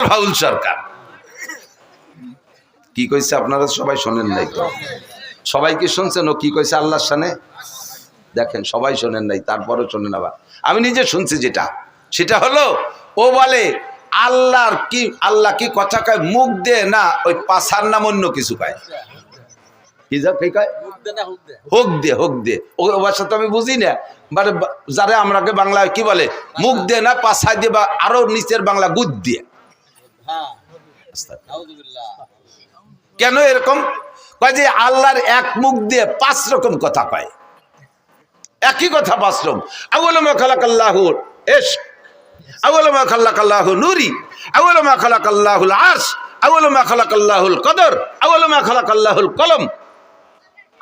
রাহুল সরকার কি কইছে আপনারা সবাই শোনেন নাই তো? সবাই কি শুনছেন ও কি কইছে আল্লাহর শানে? দেখেন সবাই শোনেন নাই, তারপরও শোনেন। আবার আমি নিজে শুনছি, সেটা হলো ও বলে আল্লাহ কি কথা কয় মুখ দে না ওই পাছার নাম অন্য কিছু কয়। কি কয়? হোক দে ও ভাষা তো আমি বুঝি না। মানে যারা আমরাকে বাংলায় কি বলে মুখ দে না পাছায় দিয়ে, বা আরো নিচের বাংলা গুদ দিয়ে। কেন এরকম কয়? যে আল্লাহর এক মুখ দিয়ে 5 রকম কথা কয়, একই কথা 5 রকম। আউয়ালু মা খালাকাল্লাহু ইশক, আউয়ালু মা খালাকাল্লাহু নূরি, আউয়ালু মা খালাকাল্লাহুল আরশ, আউয়ালু মা খালাকাল্লাহুল কদর, আউয়ালু মা খালাকাল্লাহুল কলম।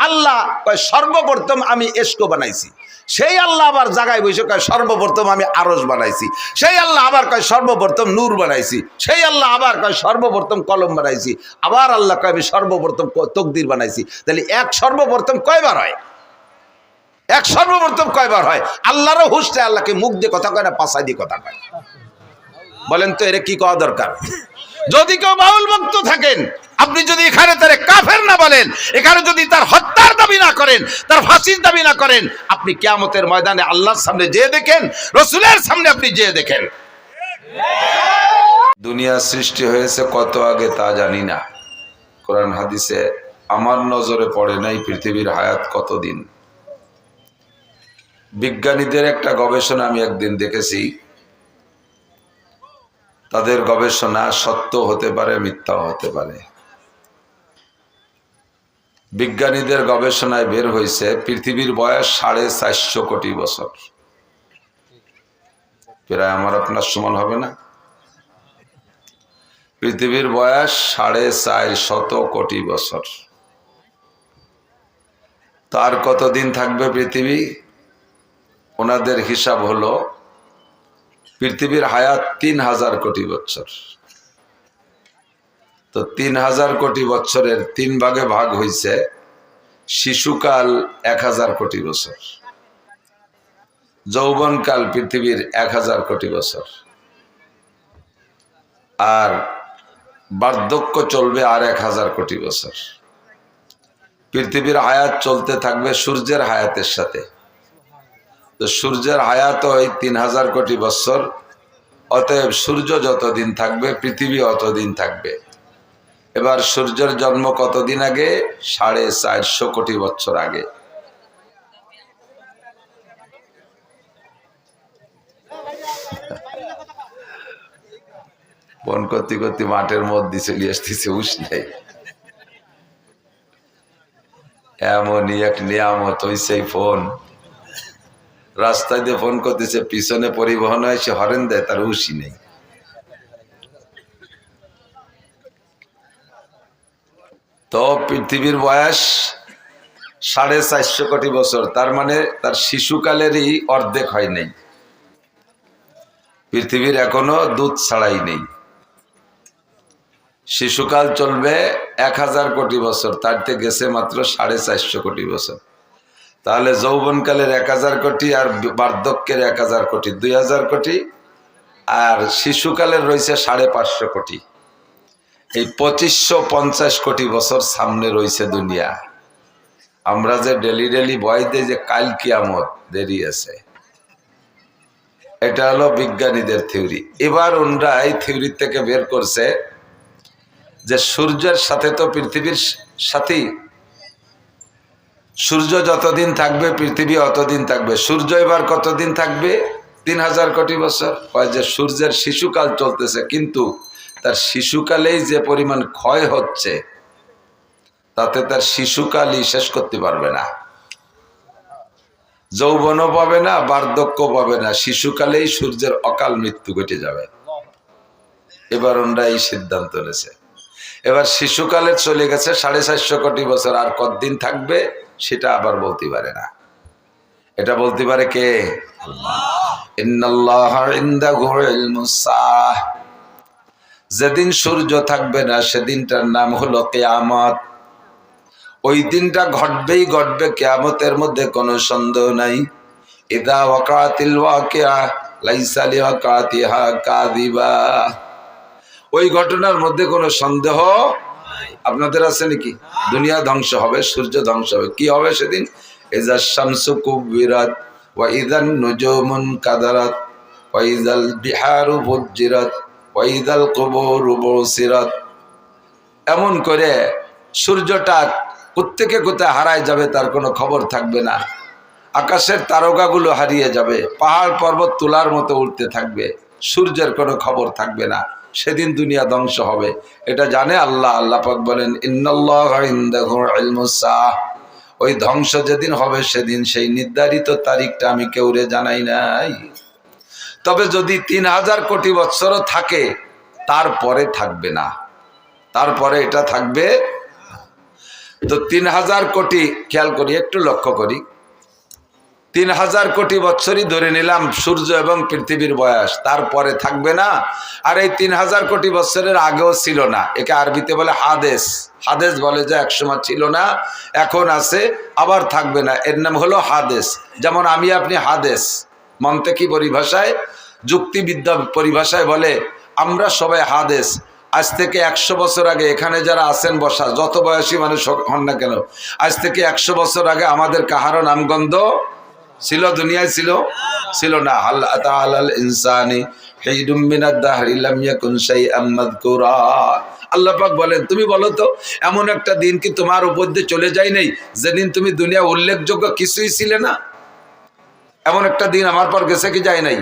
আল্লাহ কয় সর্বপ্রথম আমি ইশক বানাইছি। সেই আল্লাহ আবার জায়গায় বসে কয় সর্বপ্রথম আমি আরশ বানাইছি। সেই আল্লাহ আবার কয় সর্বপ্রথম নূর বানাইছি। সেই আল্লাহ আবার কয় সর্বপ্রথম কলম বানাইছি। আবার আল্লাহ কয় আমি সর্বপ্রথম তকদির বানাইছি। তাহলে এক সর্বপ্রথম কয়বার হয়? এক সর্বপ্রথম কয়বার হয়? আল্লাহরও হুঁশ নেই, আল্লাহকে মুখ দিয়ে কথা কয় না পাছায় দিয়ে কথা কয়। বলেন তো এর কি কওয়া দরকার? যদি কেউ বাউল ভক্ত থাকেন, আপনি যদি এখানে তারে কাফের না বলেন, এখানে যদি তার হত্যার দাবি না করেন, তার ফাঁসির দাবি না করেন, আপনি কিয়ামতের ময়দানে আল্লাহর সামনে যেয়ে দেখেন, রসুলের সামনে আপনি যেয়ে দেখেন। দুনিয়া সৃষ্টি হয়েছে কত আগে তা জানি না, কোরআন হাদিসে আমার নজরে পড়ে নাই পৃথিবীর হায়াত কতদিন। বিজ্ঞানীদের একটা গবেষণা আমি একদিন দেখেছি, তাদের গবেষণা সত্য হতে পারে মিথ্যাও হতে পারে। বিজ্ঞানীদের গবেষণায় বের হয়েছে পৃথিবীর বয়স 450 কোটি বছর। প্রায় আমার আপনার সমান হবে না? পৃথিবীর বয়স 450 কোটি বছর। তার কতদিন থাকবে পৃথিবী? ওনাদের হিসাব হলো পৃথিবীর হায়াত 3000 কোটি বছর। তো 3000 কোটি বছরের 3 ভাগে ভাগ হয়েছে শিশুকাল 1000 কোটি বছর, যৌবনকাল পৃথিবীর 1000 কোটি বছর, আর বার্ধক্য চলবে আর 1000 কোটি বছর। পৃথিবীর হায়াত চলতে থাকবে সূর্যের হায়াতের সাথে। তো সূর্যের হায়াত ওই 3000 কোটি বছর। অতএব সূর্য যতদিন থাকবে পৃথিবী অতদিন থাকবে। এবার সূর্যের জন্ম কতদিন আগে? 450 কোটি বছর আগে। ফোন করতে করতে মাঠের মধ্যে চলে আসতেছে, উস নেই। এমনই এক নিয়ামত হইছে ফোন। রাস্তায় দিয়ে ফোন করতেছে, পিছনে পরিবহন এসে হরেন দেয়, তার উসি নেই। তো পৃথিবীর বয়স 450 কোটি বছর, তার মানে তার শিশুকালেরই অর্ধেক হয় নাই। পৃথিবীর এখনো দুধ ছাড়াই নেই। শিশুকাল চলবে 1000 কোটি বছর, তারতে গেছে মাত্র 450 কোটি বছর। তাহলে যৌবনকালের 1000 কোটি আর বার্ধক্যের 1000 কোটি, 2000 কোটি। আর শিশুকালের রয়েছে 550 কোটি। এই 2550 কোটি বছর সামনে রয়েছে দুনিয়া। আমরা যে ডেলি ভয় দেই যে কাল কিয়ামত, দেরি আছে। এটা হলো বিজ্ঞানীদের থিওরি। এবার ওনরা এই থিওরি থেকে বের করছে যে সূর্যের সাথে তো পৃথিবীর সাথেই, সূর্য যতদিন থাকবে পৃথিবী অতদিন থাকবে। সূর্য এবার কতদিন থাকবে? 3000 কোটি বছর। কয় যে সূর্যের শিশুকাল চলতেছে, কিন্তু তার শিশুকালেই যে পরিমাণ ক্ষয় হচ্ছে, তাতে তার শিশুকালই শেষ করতে পারবে না। যৌবনও পাবে না, বার্ধক্য পাবে না, শিশুকালেই সূর্যের অকাল মৃত্যু ঘটে যাবে। এবার ওনরা এই সিদ্ধান্ত নিয়েছে। এবার শিশুকালে চলে গেছে 450 কোটি বছর, আর কতদিন থাকবে সেটা আবার বলতে পারে না। এটা বলতে পারে কে? ইন্নাল্লাহা ইনদাহু ইলমুস সাআহ। যেদিন সূর্য থাকবে না সেদিনটার নাম হলো কিয়ামত। ওই দিনটা ঘটবেই ঘটবে, কিয়ামতের মধ্যে কোনো সন্দেহ নাই। ইযা ওয়াকাতিল ওয়াকিআ লাইসা লিওয়াকাতিহা কাযিবা। ওই ঘটনার মধ্যে কোনো সন্দেহ আপনাদের আছে নাকি? দুনিয়া ধ্বংস হবে, সূর্য ধ্বংস হবে। কি হবে সেদিন? ইযা শামসু কুবিরাত ওয়া ইযান নুজুমুন কাদারাত ওয়া ইযাল বিহারু ফুজ্জিরাত ওয়া ইযাল কুবুরু বুসিরাত। এমন করে সূর্যটা কোত্থেকে কোথায় হারায় যাবে তার কোনো খবর থাকবে না। আকাশের তারকাগুলো হারিয়ে যাবে, পাহাড় পর্বত তুলার মতো উঠতে থাকবে, সূর্যের কোনো খবর থাকবে না। সেদিন দুনিয়া ধ্বংস হবে, এটা জানে আল্লাহ। আল্লাহ পাক বলেন ইন্নাল্লাহা ইনদাহু ইলমুস সাআহ। ওই ধ্বংস যেদিন হবে সেদিন সেই নির্ধারিত তারিখটা আমি কেউরে জানাই নাই। তবে যদি ৩,০০০ কোটি বৎসরও থাকে তারপরে থাকবে না, তারপরে এটা থাকবে। তো ৩,০০০ কোটি খেয়াল করি, একটু লক্ষ্য করি, ৩,০০০ কোটি বৎসরই ধরে নিলাম সূর্য এবং পৃথিবীর বয়স, তারপরে থাকবে না। আর এই ৩,০০০ কোটি বৎসরের আগেও ছিল না, একে আরবিতে বলে হাদেস। হাদেস বলে যে একসময় ছিল না, এখন আছে, আবার থাকবে না, এর নাম হলো হাদেস। যেমন আমি আপনি হাদেস, মন্তেকি পরিভাষায়, যুক্তিবিদ্যা পরিভাষায় বলে আমরা সবাই হাদেস। আজ থেকে ১০০ বছর আগে এখানে যারা আছেন বসা, যত বয়সী মানুষ হন না কেন, আজ থেকে ১০০ বছর আগে আমাদের কাহারও নামগন্ধ ছিল? দুনিয়ায় ছিল? ছিল না। হাল আতা আলাল ইনসানি হিদুম মিনাদ দাহরি লাম ইয়াকুন শাইআম মাযকুরা। আল্লাহ পাক বলেন তুমি বলো তো, এমন একটা দিন কি তোমার উপর দিয়ে চলে যায় নাই যেদিন তুমি দুনিয়া উল্লেখযোগ্য কিছুই ছিলে না? এমন একটা দিন আমার পর গেছে কি যায় নাই?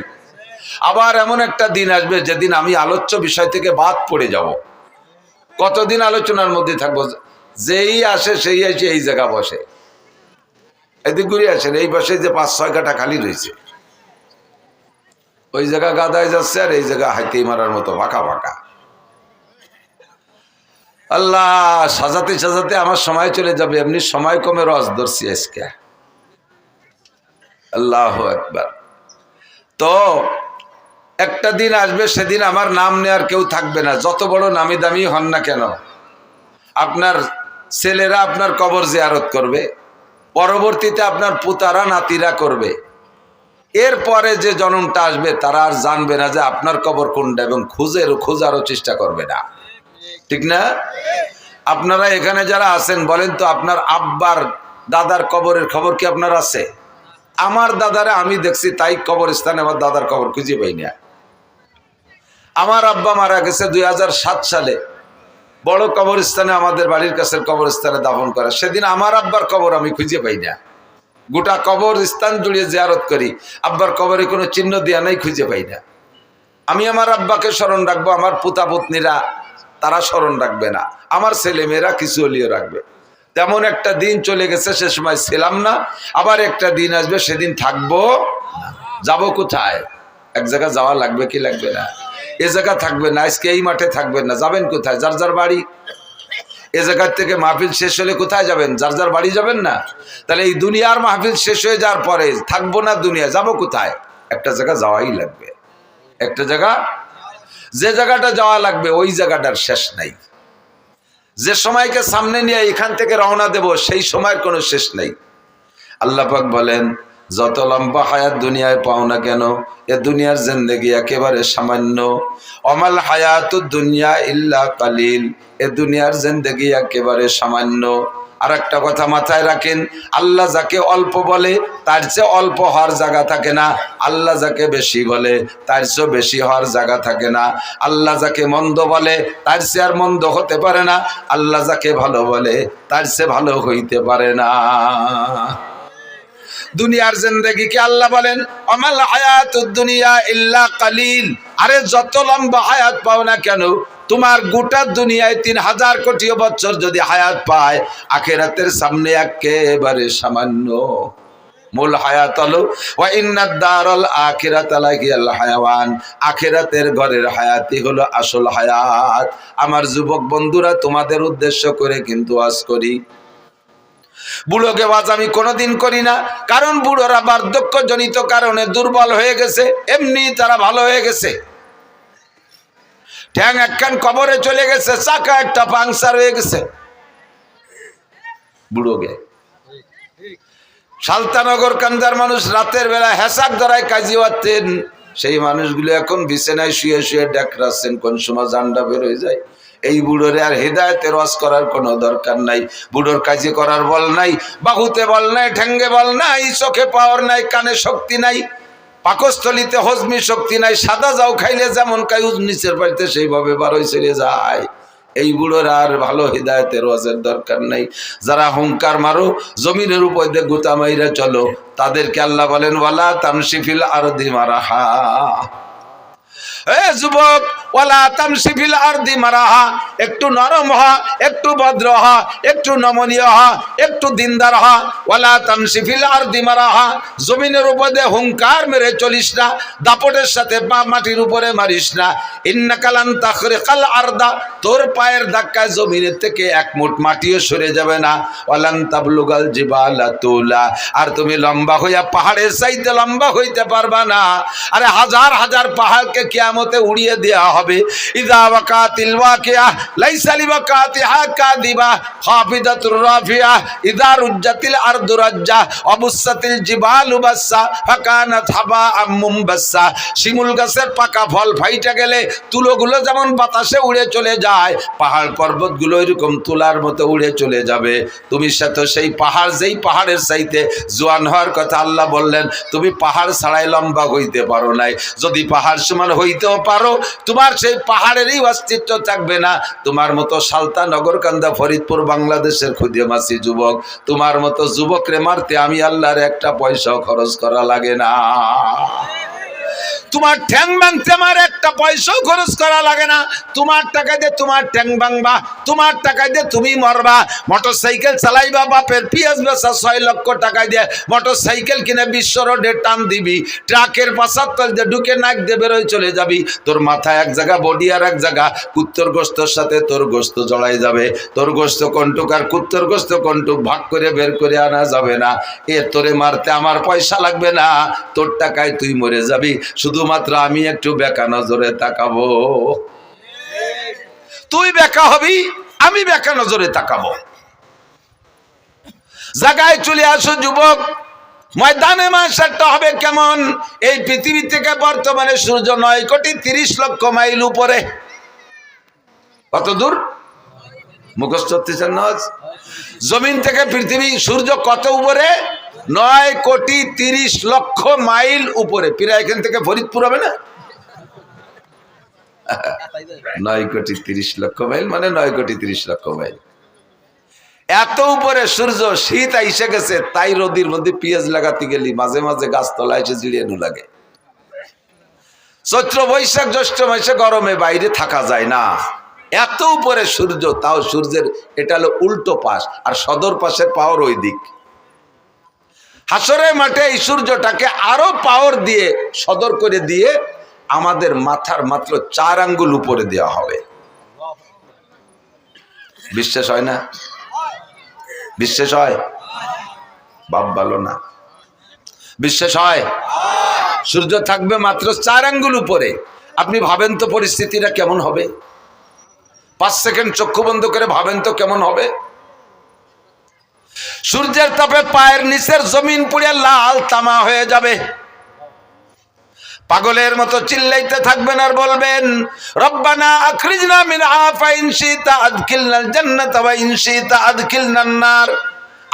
আবার এমন একটা দিন আসবে যেদিন আমি আলোচ্য বিষয় থেকে বাদ পড়ে যাব। কতদিন আলোচনার মধ্যে থাকবো? যেই আসে সেই এসে এই জায়গা বসে। এদিক ঘুরে আসেন, এই পাশে যে ৫-৬ কাঠা খালি রয়েছে, ওই জায়গা গাদায় যাচ্ছে আর এই জায়গা হাইতেই মারার মতো ফাঁকা ফাঁকা। আল্লাহ, সাজাতে সাজাতে আমার সময় চলে যাবে, এমনি সময় কমে রস ধরছি আজকে। আল্লাহু আকবার। তো একটা দিন আসবে সেদিন আমার নাম নেওয়ার কেউ থাকবে না, যত বড় নামি দামি হন না কেন। আপনার ছেলেরা আপনার কবর জিয়ারত করবে, পরবর্তীতে আপনার পুতারা নাতিরা করবে, এরপরে যে জন্মটা আসবে তারা আর জানবে না যে আপনার কবর কোনটা, এবং খোঁজারও চেষ্টা করবে না, ঠিক না? আপনারা এখানে যারা আছেন বলেন তো, আপনার আব্বার দাদার কবরের খবর কি আপনার আছে? আমার দাদারে আমি দেখছি তাই কবরস্থানে আমার দাদার কবর খুঁজে পাই না। আমার আব্বা মারা গেছে ২০০৭ সালে, বড় কবরস্থানে আমাদের বাড়ির কাছের কবরস্থানে দাফন করে। সেদিন আমার আব্বার কবর আমি খুঁজে পাই না। গোটা কবরস্থান জুড়িয়ে জিয়ারত করি, আব্বার কবরে কোনো চিহ্ন দেয়া নাই, খুঁজে পাই না। আমি আমার আব্বাকে স্মরণ রাখবো, আমার পুতা পুতনিরা তারা স্মরণ রাখবে না, আমার ছেলেমেয়েরা কিছু হলিও রাখবে। তেমন একটা দিন চলে গেছে, সে সময় ছিলাম না। আবার একটা দিন আসবে, সেদিন থাকবো। যাব কোথায়? এক জায়গা যাওয়া লাগবে কি লাগবে না? এ জায়গা থাকবে না, আজকে এই মাঠে থাকবেন না, যাবেন কোথায়? যার যার বাড়ি। এ জায়গার থেকে মাহফিল শেষ হলে কোথায় যাবেন? যার যার বাড়ি যাবেন না? তাহলে এই দুনিয়ার মাহফিল শেষ হয়ে যাওয়ার পরে থাকবো না, দুনিয়া যাব কোথায়? একটা জায়গা যাওয়াই লাগবে, একটা জায়গা। যে জায়গাটা যাওয়া লাগবে ওই জায়গাটার শেষ নাই। যে সময়কে সামনে নিয়ে এখান থেকে রওনা দেব সেই সময়ের কোনো শেষ নাই। আল্লাহ পাক বলেন যত লম্বা হায়াত দুনিয়ায় পাও না কেন, এ দুনিয়ার জিন্দেগি একেবারে সামান্য। অমাল হায়াতুদ দুনিয়া ইল্লা কালিল, এ দুনিয়ার জিন্দেগি একেবারে সামান্য। আর একটা কথা মাথায় রাখেন, আল্লাহ যাকে অল্প বলে তার চেয়ে অল্প হওয়ার জায়গা থাকে না, আল্লাহ যাকে বেশি বলে তার চেয়ে বেশি হওয়ার জায়গা থাকে না। আল্লাহ যাকে মন্দ বলে তার চেয়ে আর মন্দ হতে পারে না, আল্লাহ যাকে ভালো বলে তার চেয়ে ভালো হইতে পারে না। দুনিয়ার জিন্দেগিকে আল্লাহ বলেন আমাল হায়াতুদ দুনিয়া ইল্লা কালিল। আরে যত লম্বা হায়াত পাও না কেন, তোমার গোটা দুনিয়ায় ৩,০০০ কোটি বছর যদি হায়াত পায়, আখিরাতের সামনে একেবারে সামান্য। মূল হায়াত হলো ওয়া ইন্নাদ দারাল আখিরাতা লাহিয়াল হায়াওয়ান, আখিরাতের ঘরের হায়াতই হলো আসল হায়াত। আমার যুবক বন্ধুরা, তোমাদের উদ্দেশ্য করে কিন্তু আজ করি। বুড়োকে ওয়াজ আমি কোনোদিন করি না, কারণ বুড়োরা বার্ধক্যজনিত কারণে দুর্বল হয়ে গেছে, এমনি তারা ভালো হয়ে গেছে। ঠ্যাং একখান কবরে চলে গেছে, চাকা একটা পাংচার হয়ে গেছে বুড়োকে। সালতানগর কান্দার মানুষ রাতের বেলা হেসাক ধরায় কাজী হতেন, সেই মানুষগুলো এখন বিছানায় শুয়ে শুয়ে ডেকরাচ্ছেন, কোন সময় জান্ডা বের হয়ে যায়। এই বুড়োরে আর হেদায়েতের ওয়াজ করার কোনো দরকার নাই। বুড়োর কাজে করার বল নাই, বাহুতে বল নাই, ঠ্যাঙ্গে বল নাই, চোখে পাওয়ার নাই, কানে শক্তি নাই, পাকস্থলিতে হজমি শক্তি নাই। সাদা যাও খাইলে যেমন খাই নিচের বাড়িতে সেইভাবে বারোই চলে যায়। এই বুড়োর আর ভালো হিদায়তের ওয়াজের দরকার নাই। যারা হুঙ্কার মারো, জমিনের উপর দিয়ে গুতা মাইরা চলো, তাদেরকে আল্লাহ বলেন ওয়ালা তামশি ফিল আরদি মারাহা। এ যুবক, ওয়ালা তামশি ফিল আরদি মারাহা, একটু নরম হ, একটু ভদ্র হ, একটু নমনীয় হ, একটু দিনদার হ। ওয়ালা তামশি ফিল আরদি মারাহা, জমিনের উপরে হুঙ্কার মেরে চলিস না, দাপটের সাথে মাটির উপরে মারিস না। ইন্নাকা লান তাখরিকাল আরদা, তোর পায়ের ধাক্কায় জমিনের থেকে এক মুঠ মাটিও সরে যাবে না। ওয়ালান তাবলুগাল জিবালা তুলা, আর তুমি লম্বা হইয়া পাহাড়ের চাইতে লম্বা হইতে পারবা না। আরে হাজার হাজার পাহাড়কে কিয়ামতে উড়িয়ে দেওয়া হবে। ইযা ওয়াকাতিল ওয়াকিয়া লাইসা লিওয়াকাতিহা কাযিবা খাফিদাতুর রাফিয়া ইযা রুজ্জাতিল আরদু রাজ্জা অবুসাতিল জিবালু বাসসা ফাকানাত হাবাআম মুমবাসসা। শিমুল গাছের পাকা ফল ফাইটা গেলে তুলোগুলো যেমন বাতাসে উড়ে চলে যায়, পাহাড় পর্বতগুলো এরকম তুলার মতো উড়ে চলে যাবে। তুমি সাথে সেই পাহাড়, যেই পাহাড়ের চাইতে জোয়ান হওয়ার কথা আল্লাহ বললেন, তুমি পাহাড় ছাড়াই লম্বা হইতে পারো নাই। যদি পাহাড় সমান হইতেও পারো, তোমার সেই পাহাড়েরই অস্তিত্ব থাকবে না। তোমার মতো সালতা, নগরকান্দা, ফরিদপুর, বাংলাদেশের খুদিয়ামাসি যুবক, তোমার মতো যুবকরে মারতে আমি আল্লাহর একটা পয়সাও খরচ করা লাগে না। তোমার ঠ্যাং ভাঙতে আমার একটা পয়সাও খরচ করা লাগে না। তোমার টাকা দিয়ে তোমার ঠ্যাং ভাঙবা, তোমার টাকা দিয়ে তুমি মরবা। মোটর সাইকেল চালাইবা, বাপের পিঁয়াজ বেচা 6 লক্ষ টাকা দিয়ে মোটর সাইকেল কিনে বিশ্ব রোডে টান দিবি, ট্রাকের পাশার তল দিয়ে ঢুকে নাক দিয়ে বেরোয় চলে যাবি। তোর মাথায় এক জায়গা, বডি আর এক জায়গা, কুত্তর গোস্তর সাথে তোর গোস্ত জড়াই যাবে। তোর গোস্ত কন্টুক আর কুত্তর গোস্ত কন্টুক ভাগ করে বের করে আনা যাবে না। এ তোরে মারতে আমার পয়সা লাগবে না, তোর টাকায় তুই মরে যাবি। শুধুমাত্র আমি একটু বেকা নজরে তাকাবো, তুই বেকা হবি, আমি বেকা নজরে তাকাবো। জায়গায় চলে আসো যুবক, ময়দানে মাশারটা হবে কেমন? এই পৃথিবী থেকে বর্তমানে সূর্য 9,30,00,000 মাইল উপরে। কত দূর মুখস্থ হচ্ছেন না? জমিন থেকে পৃথিবী, সূর্য কত উপরে? 9,30,00,000 মাইল উপরে। প্রায় এখান থেকে ফরিদপুর হবে না? 9,30,00,000 মাইল মানে 9,30,00,000 মাইল। এত উপরে সূর্য, শীত আইসে গেছে, তাই রোদির মধ্যে পেঁয়াজ লাগাতে গেলি মাঝে মাঝে গাছতলা এসে জিরিয়ানো লাগে। চৈত্র, বৈশাখ, জ্যৈষ্ঠ মাসে গরমে বাইরে থাকা যায় না, এত উপরে সূর্য। তাও সূর্যের এটা হলো উল্টো পাশ, আর সদর পাশের পাওয়ার ওই দিক। হাসরের মাঠে এই সূর্যটাকে আরো পাওয়ার দিয়ে, সদর করে দিয়ে আমাদের মাথার মাত্র 4 আঙ্গুল উপরে দেওয়া হবে। বিশ্বাস হয় না? বিশ্বাস হয়? বাপ ভালো না, বিশ্বাস হয়? সূর্য থাকবে মাত্র 4 আঙ্গুল উপরে। আপনি ভাবেন তো পরিস্থিতিটা কেমন হবে? 5 সেকেন্ড চক্ষু বন্ধ করে ভাবেন তো কেমন হবে? সূর্যের তাপে পায়ের নিচের জমিন পুড়ে লাল তামা হয়ে যাবে। পাগলের মতো চিল্লাইতে থাকবেন আর বলবেন, রব্বানা আখরিজনা মিনহা ফাইন শিতা আদখিলনাল জান্নাতা ওয়া ইন শিতা আদখিলনান নার।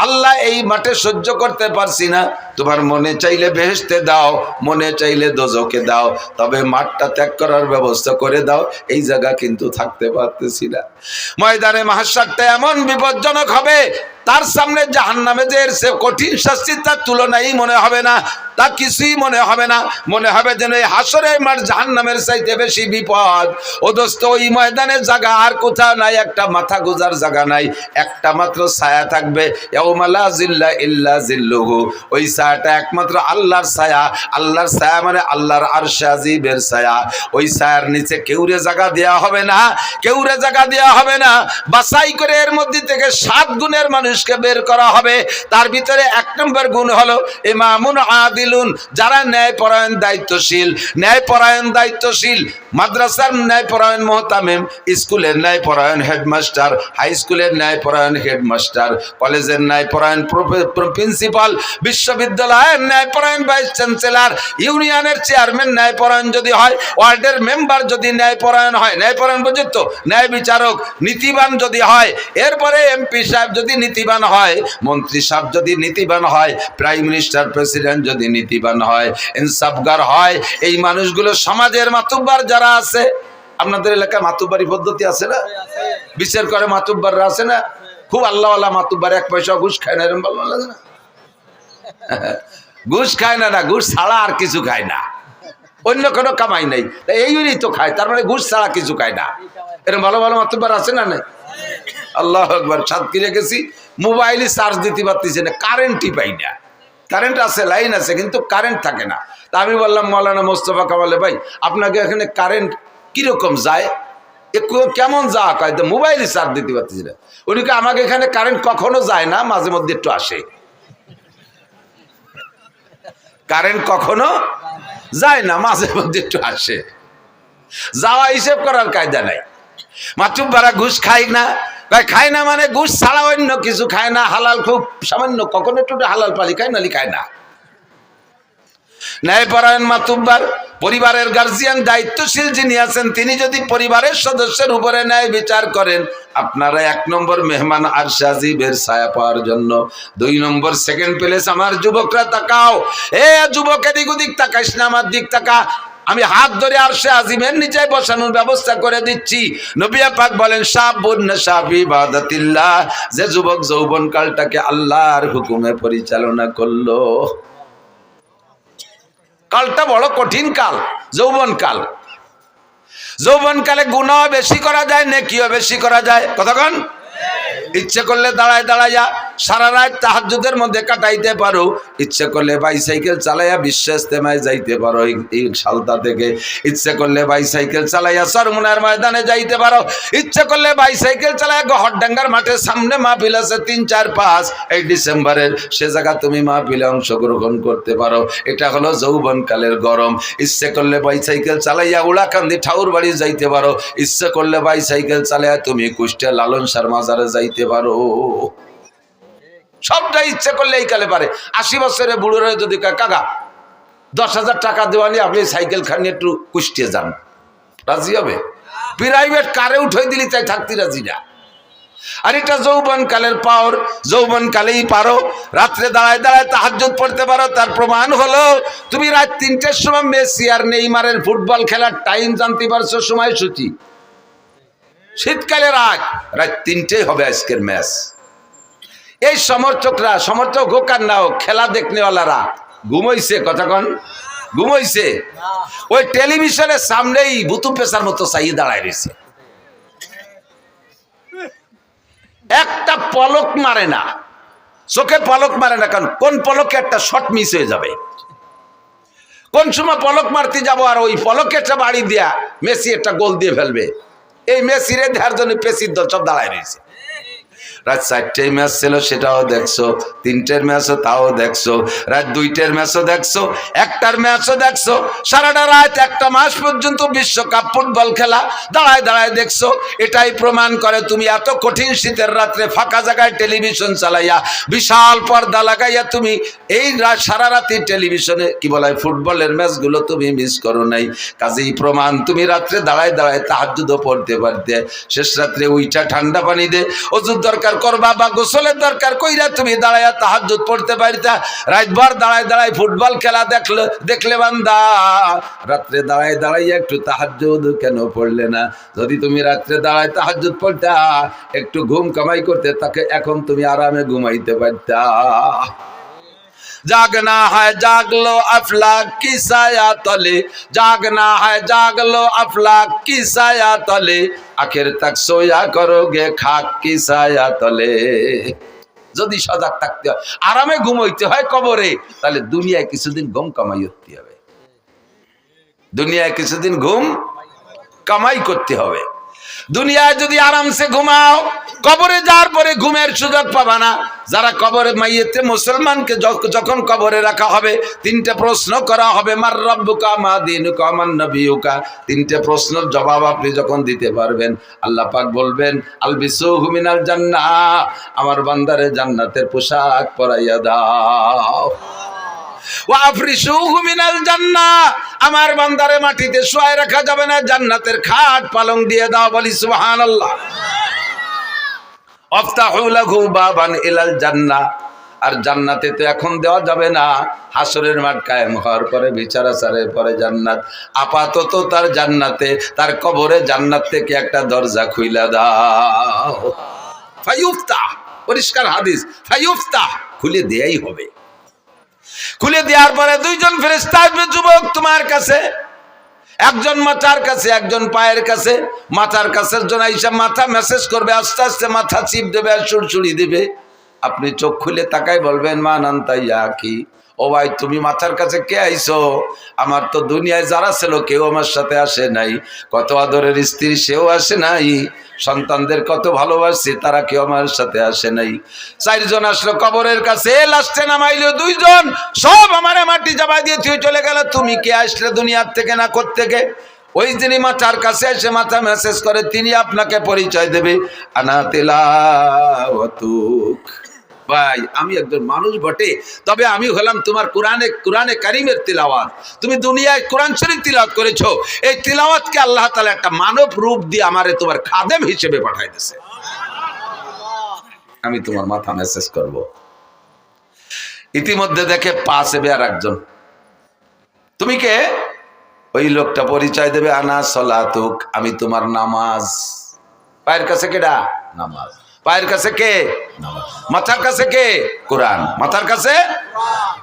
আল্লাহ, এই মাঠে সহ্য করতে পারছি না, তোমার মনে চাইলে বেহেশতে দাও, মনে চাইলে দোজখে দাও, তবে মাঠটা ত্যাগ করার ব্যবস্থা করে দাও, এই জায়গা কিন্তু থাকতে পারতেছি না। ময়দানে মাহশারটা এমন বিপজ্জনক হবে, তার সামনে জাহান্নামে যে সে কঠিন শাস্তি তার তুলনাই মনে হবে না, তা কিছুই মনে হবে না। মনে হবে যেন এই হাসরের মাঠ জাহান্নামের চাইতে বেশি বিপদ। ও দোস্ত, ওই ময়দানের জায়গা আর কোথাও নাই, একটা মাথা গোজার জায়গা নাই, একটা মাত্র ছায়া থাকবে। ইয়াউমা লা জিল্লা ইল্লা জিল্লুহু, ওই ছায়াটা একমাত্র আল্লাহর ছায়া। আল্লাহর ছায়া মানে আল্লাহর আরশে আজিমের ছায়া। ওই ছায়ার নিচে কেউরে জায়গা দেওয়া হবে না, কেউরে জায়গা দেওয়া হবে না। বাছাই করে এর মধ্যে থেকে 7 গুণের মানুষকে বের করা হবে। তার ভিতরে 1 নম্বর গুণ হলো ইমামুন আদিলুন, যারা ন্যায়পরায়ণ দায়িত্বশীল। ন্যায়পরায়ণ দায়িত্বশীল মাদ্রাসার ন্যায়পরায়ণ মোহতামিম, স্কুলের ন্যায়পরায়ণ হেডমাস্টার, হাই স্কুলের ন্যায়পরায়ণ হেডমাস্টার, কলেজের ন্যায়পরায়ণ প্রিন্সিপাল, বিশ্ববিদ্যালয়ের ন্যায়পরায়ণ ভাইস চ্যান্সেলর, ইউনিয়নের চেয়ারম্যান ন্যায়পরায়ণ যদি হয়, ওয়ার্ডের মেম্বার যদি ন্যায়পরায়ণ হয়, ন্যায়পরায়ণ পর্যন্ত ন্যায় বিচারক নীতিবান যদি হয়, এরপরে এমপি সাহেব যদি নীতিবান হয়, মন্ত্রী সাহেব যদি নীতিবান হয়, প্রাইম মিনিস্টার প্রেসিডেন্ট যদি নীতিবান হয়, ইনসাফগার হয়, এই মানুষগুলো সমাজের মাতুব্বার যারা আছে, আপনাদের এলাকায় মাতুব্বারি পদ্ধতি আছে না? বিচার করে মাতুব্বাররা আছে না? খুব আল্লাহওয়ালা মাতুব্বার, এক পয়সা ঘুষ খায় না, এরকম ভালো লাগে না? ঘুষ খায় না, ঘুষ ছাড়া আর কিছু খায় না, অন্য কোনো কামাই নাই, এইগুলি তো খায়, তার মানে ঘুষ ছাড়া কিছু খায় না। এরকম ভালো ভালো মাতুব্বার আছে না? নাই। আল্লাহ আকবার। সাতক্ষীরা গেছি, মোবাইলে চার্জ দিতে পারতেছে না, কারেন্টই পাই না। কারেন্ট আছে, লাইন আছে, কিন্তু কারেন্ট থাকে না। তা আমি বললাম মৌলানা মোস্তফা কামালে ভাই, আপনাকে এখানে কারেন্ট কিরকম যায়, একটু কেমন যা কয়, তো মোবাইলে চার্জ দিতে পারতেছি না। উনিকে আমাকে এখানে কারেন্ট কখনো যায় না, মাঝে মধ্যে একটু আসে। কারেন্ট কখনো যায় না, মাঝে মধ্যে একটু আসে। যাওয়া হিসেব করার কায়দা নাই। মাতুব্বারা ঘুষ খায় না, খায় না মানে ঘুষ ছাড়া অন্য কিছু খায় না, হালাল খুব সামান্য, কখনো একটু হালাল পালি খায়, নালি খায় না। ন্যায়পরায়ণ মাতুব্বার, পরিবারের গার্জিয়ান, দায়িত্বশীল যিনি আছেন, তিনি যদি পরিবারের সদস্যের উপরে ন্যায় বিচার করেন, আপনারা 1 নম্বর মেহমান আরশে আজিমের ছায়া পাওয়ার জন্য। 2 নম্বর সেকেন্ড প্লেস। আমার যুবকরা তাকাও, এ যুবক এদিক ওদিক তাকাইস না, আমার দিক তাকা। আমি হাত ধরে আরশে আজিমের নিচে বসানোর ব্যবস্থা করে দিচ্ছি। নবী পাক বলেন, শাবুন নাশা ফি ইবাদাতিল্লাহ, যে যুবক যৌবন কালটাকে আল্লাহর হুকুমে পরিচালনা করলো। কালটা বড় কঠিন কাল, যৌবন কাল। যৌবন কালে গুনাহ বেশি করা যায়, নেকিও বেশি করা যায়। কতক্ষণ ইচ্ছে করলে দাঁড়ায় দাঁড়াইয়া সারা রাত তাহাজ্জুদের মধ্যে কাটাইতে পারো, ইচ্ছে করলে বাইসাইকেল চালাইয়া বিশ্ব ইজতেমায় যাইতে পারো এই সালতা থেকে, ইচ্ছে করলে বাইসাইকেল চালাইয়া চরমুনার ময়দানে যাইতে পারো, ইচ্ছে করলে বাইসাইকেল চালাইয়া গহরডাঙ্গার মাঠের সামনে মাহফিল আছে 3, 4, 5 এই ডিসেম্বরের, সে জায়গা তুমি মাহফিলে অংশগ্রহণ করতে পারো। এটা হলো যৌবনকালের গরম। ইচ্ছে করলে বাইসাইকেল চালাইয়া উড়াকান্দি ঠাকুর বাড়ি যাইতে পারো, ইচ্ছে করলে বাইসাইকেল চালাইয়া তুমি কুষ্টিয়া লালন শাহর মাজারে যাইতে পারো। সবটাই ইচ্ছে করলে এই কালে পারে। 80 বছরের বুড়োরা যদি কাকা 10,000 টাকা দেওয়ানি, আপনি সাইকেল খানি একটু কুষ্টিয়ে যান, রাজি হবে? প্রাইভেট কারে উঠে দিলি তাই থাকতে রাজি না। আর এটা যৌবন কালের পাওয়ার, যৌবন কালেই পারো। রাত্রে দাঁড়ায় দাঁড়ায় তাহাজ্জুদ পড়তে পারো। তার প্রমাণ হলো তুমি রাত 3টের সময় মেসি আর নেইমারের ফুটবল খেলার টাইম জানতে পারছো, সময়সূচি। শীতকালে রাত 3টেই হবে আজকের ম্যাচ। এই সমর্থকরা, সমর্থক হোক আর না হোক, খেলা দেখনেওয়ালারা ঘুমাইছে, কতক্ষণ ঘুমাইছে? ওই টেলিভিশনের সামনেই বুতু পেশার মতো চাইয়ে দাঁড়ায় রয়েছে, একটা পলক মারে না, চোখে পলক মারে না। কারণ কোন পলকে একটা শট মিস হয়ে যাবে, কোন সময় পলক মারতে যাবো আর ওই পলকে একটা বাড়ি দিয়া মেসি একটা গোল দিয়ে ফেলবে। এই মেসিরে দেওয়ার জন্য পেসির দল সব দাঁড়ায় রয়েছে। রাত 4টের ম্যাচ ছিল, সেটাও দেখছো, 3টের ম্যাচও তাও দেখছো, রাত 2টের ম্যাচও দেখছো, 1টার ম্যাচও দেখছো, সারাটা রাত 1টা মাস পর্যন্ত বিশ্বকাপ ফুটবল খেলা দাঁড়ায় দাঁড়ায় দেখছো। এটাই প্রমাণ করে তুমি এত কঠিন শীতের রাত্রে ফাঁকা জায়গায় টেলিভিশন চালাইয়া বিশাল পর্দা লাগাইয়া তুমি এই সারা রাতে টেলিভিশনে কি বলা হয় ফুটবলের ম্যাচগুলো তুমি মিস করো নাই। কাজেই প্রমাণ তুমি রাত্রে দাঁড়ায় দাঁড়ায় তাহাজ্জুদও পড়তে পারতে। শেষ রাত্রে উইটা ঠান্ডা পানি দে ওযুর দরকার করবা বা গোসলের দরকার কইরা তুমি দাঁড়ায়া তাহাজ্জুদ পড়তে পারতা। রাতভর দাঁড়ায় দাঁড়ায় ফুটবল খেলা দেখলে বান্দা, রাত্রে দাঁড়ায় দাঁড়াইয়া একটু তাহাজ্জুদ কেন পড়লে না? যদি তুমি রাত্রে দাঁড়ায় তাহাজ্জুদ পড়তা, একটু ঘুম কামাই করতে, তাকে এখন তুমি আরামে ঘুমাইতে পারতা। जागना है जाग लो अफलाक की साया तले, जागना है जाग लो अफलाक की साया तले, आखिर तक सोया करोगे खाक की साया तले। যদি সজাগ থাকতে হয়, আরামে ঘুমাইতে হয় কবরে, তাহলে দুনিয়ায় কিছুদিন ঘুম কামাই করতে হবে, দুনিয়ায় কিছুদিন ঘুম কামাই করতে হবে। দুনিয়ায় যদি আরামসে ঘুমাও, কবরে যাওয়ার পরে ঘুমের সুযোগ পাবা না। যারা কবরে মাইয়েতে মুসলমানকে যখন কবরে রাখা হবে, তিনটা প্রশ্ন করা হবে, মার রাব্বুকা মা দীনুকা মান নবিয়ুকা। তিনটে প্রশ্নের জবাব আপনি যখন দিতে পারবেন, আল্লাহ পাক বলবেন আলবিসুহু মিনাল জান্নাহ, আমার বান্দারে জান্নাতের পোশাক পরাইয়া দাও। ওয়া আফরিশুহু মিনাল জান্নাহ, আমার বান্দারে মাটিতে শুয়ায় রাখা যাবে না, জান্নাতের খাট পালং দিয়ে দাও। বলি সুবহানাল্লাহ। আফতাহু লাহু বাবান ইলাল জান্নাহ, আর জান্নাতে তো এখন দেওয়া যাবে না, হাসরের মাঠ কায়েম হওয়ার পরে, বিচার আচারের পরে জান্নাত। আপাতত তার জান্নাতে, তার কবরে জান্নাত থেকে একটা দরজা খুইলা দাও। ফায়ুফতাহ, পরিষ্কার হাদিস, ফায়ুফতাহ, খুলে দেয়াই হবে। খুলে দেওয়ার পরে দুইজন ফেরেশতা আসবে, যুবক তোমার কাছে, একজন মাথার কাছে, একজন পায়ের কাছে। মাথার কাছের জন্য হিসাব মাথা মেসেজ করবে, আস্তে আস্তে মাথা চিপ দেবে আর সুড়সুড়ি দিবে। আপনি চোখ খুলে তাকাই বলবেন মান আনতা ইয়া কি, ও ভাই তুমি মাথার কাছে কে আইছো? আমার তো দুনিয়ায় যারা ছিল কেউ আমার সাথে আসে নাই, কত আদরের স্ত্রী সেও আসে নাই, সন্তানদের কত ভালোবাসি তারা কেউ আমার সাথে আসে নাই। চারজন আসলো কবরের কাছে, লাস্টে নামাইলো দুইজন, সব আমার মাটি চাপা দিয়ে তুই চলে গেল। তুমি কে আসলে দুনিয়ার থেকে না কোত্থেকে? ওই যিনি মাথার কাছে এসে মাথা মেসেজ করে, তিনি আপনাকে পরিচয় দেবে, আনা তিলাওয়াতুক। ভাই আমি একজন মানুষ বটে, তবে আমি হলাম তোমার কোরআনে কারিমের তিলাওয়াত। তুমি দুনিয়ায় কোরআন শরীফ তিলাওয়াত করেছো, এই তিলাওয়াতকে আল্লাহ তাআলা একটা মানব রূপ দিয়ে আমারে তোমার খাদেম হিসেবে পাঠাই দিয়েছে। আমি তোমার মাথা মেসেজ করব। ইতিমধ্যে দেখে পাশে আর একজন, তুমি কে? ওই লোকটা পরিচয় দেবে, আনা সলাতুক, আমি তোমার নামাজ। পায়ের কাছে কেডা? নামাজ। পায়ের কাছে কে? নামাজ। মাথার কাছে কে? কোরআন। মাথার কাছে,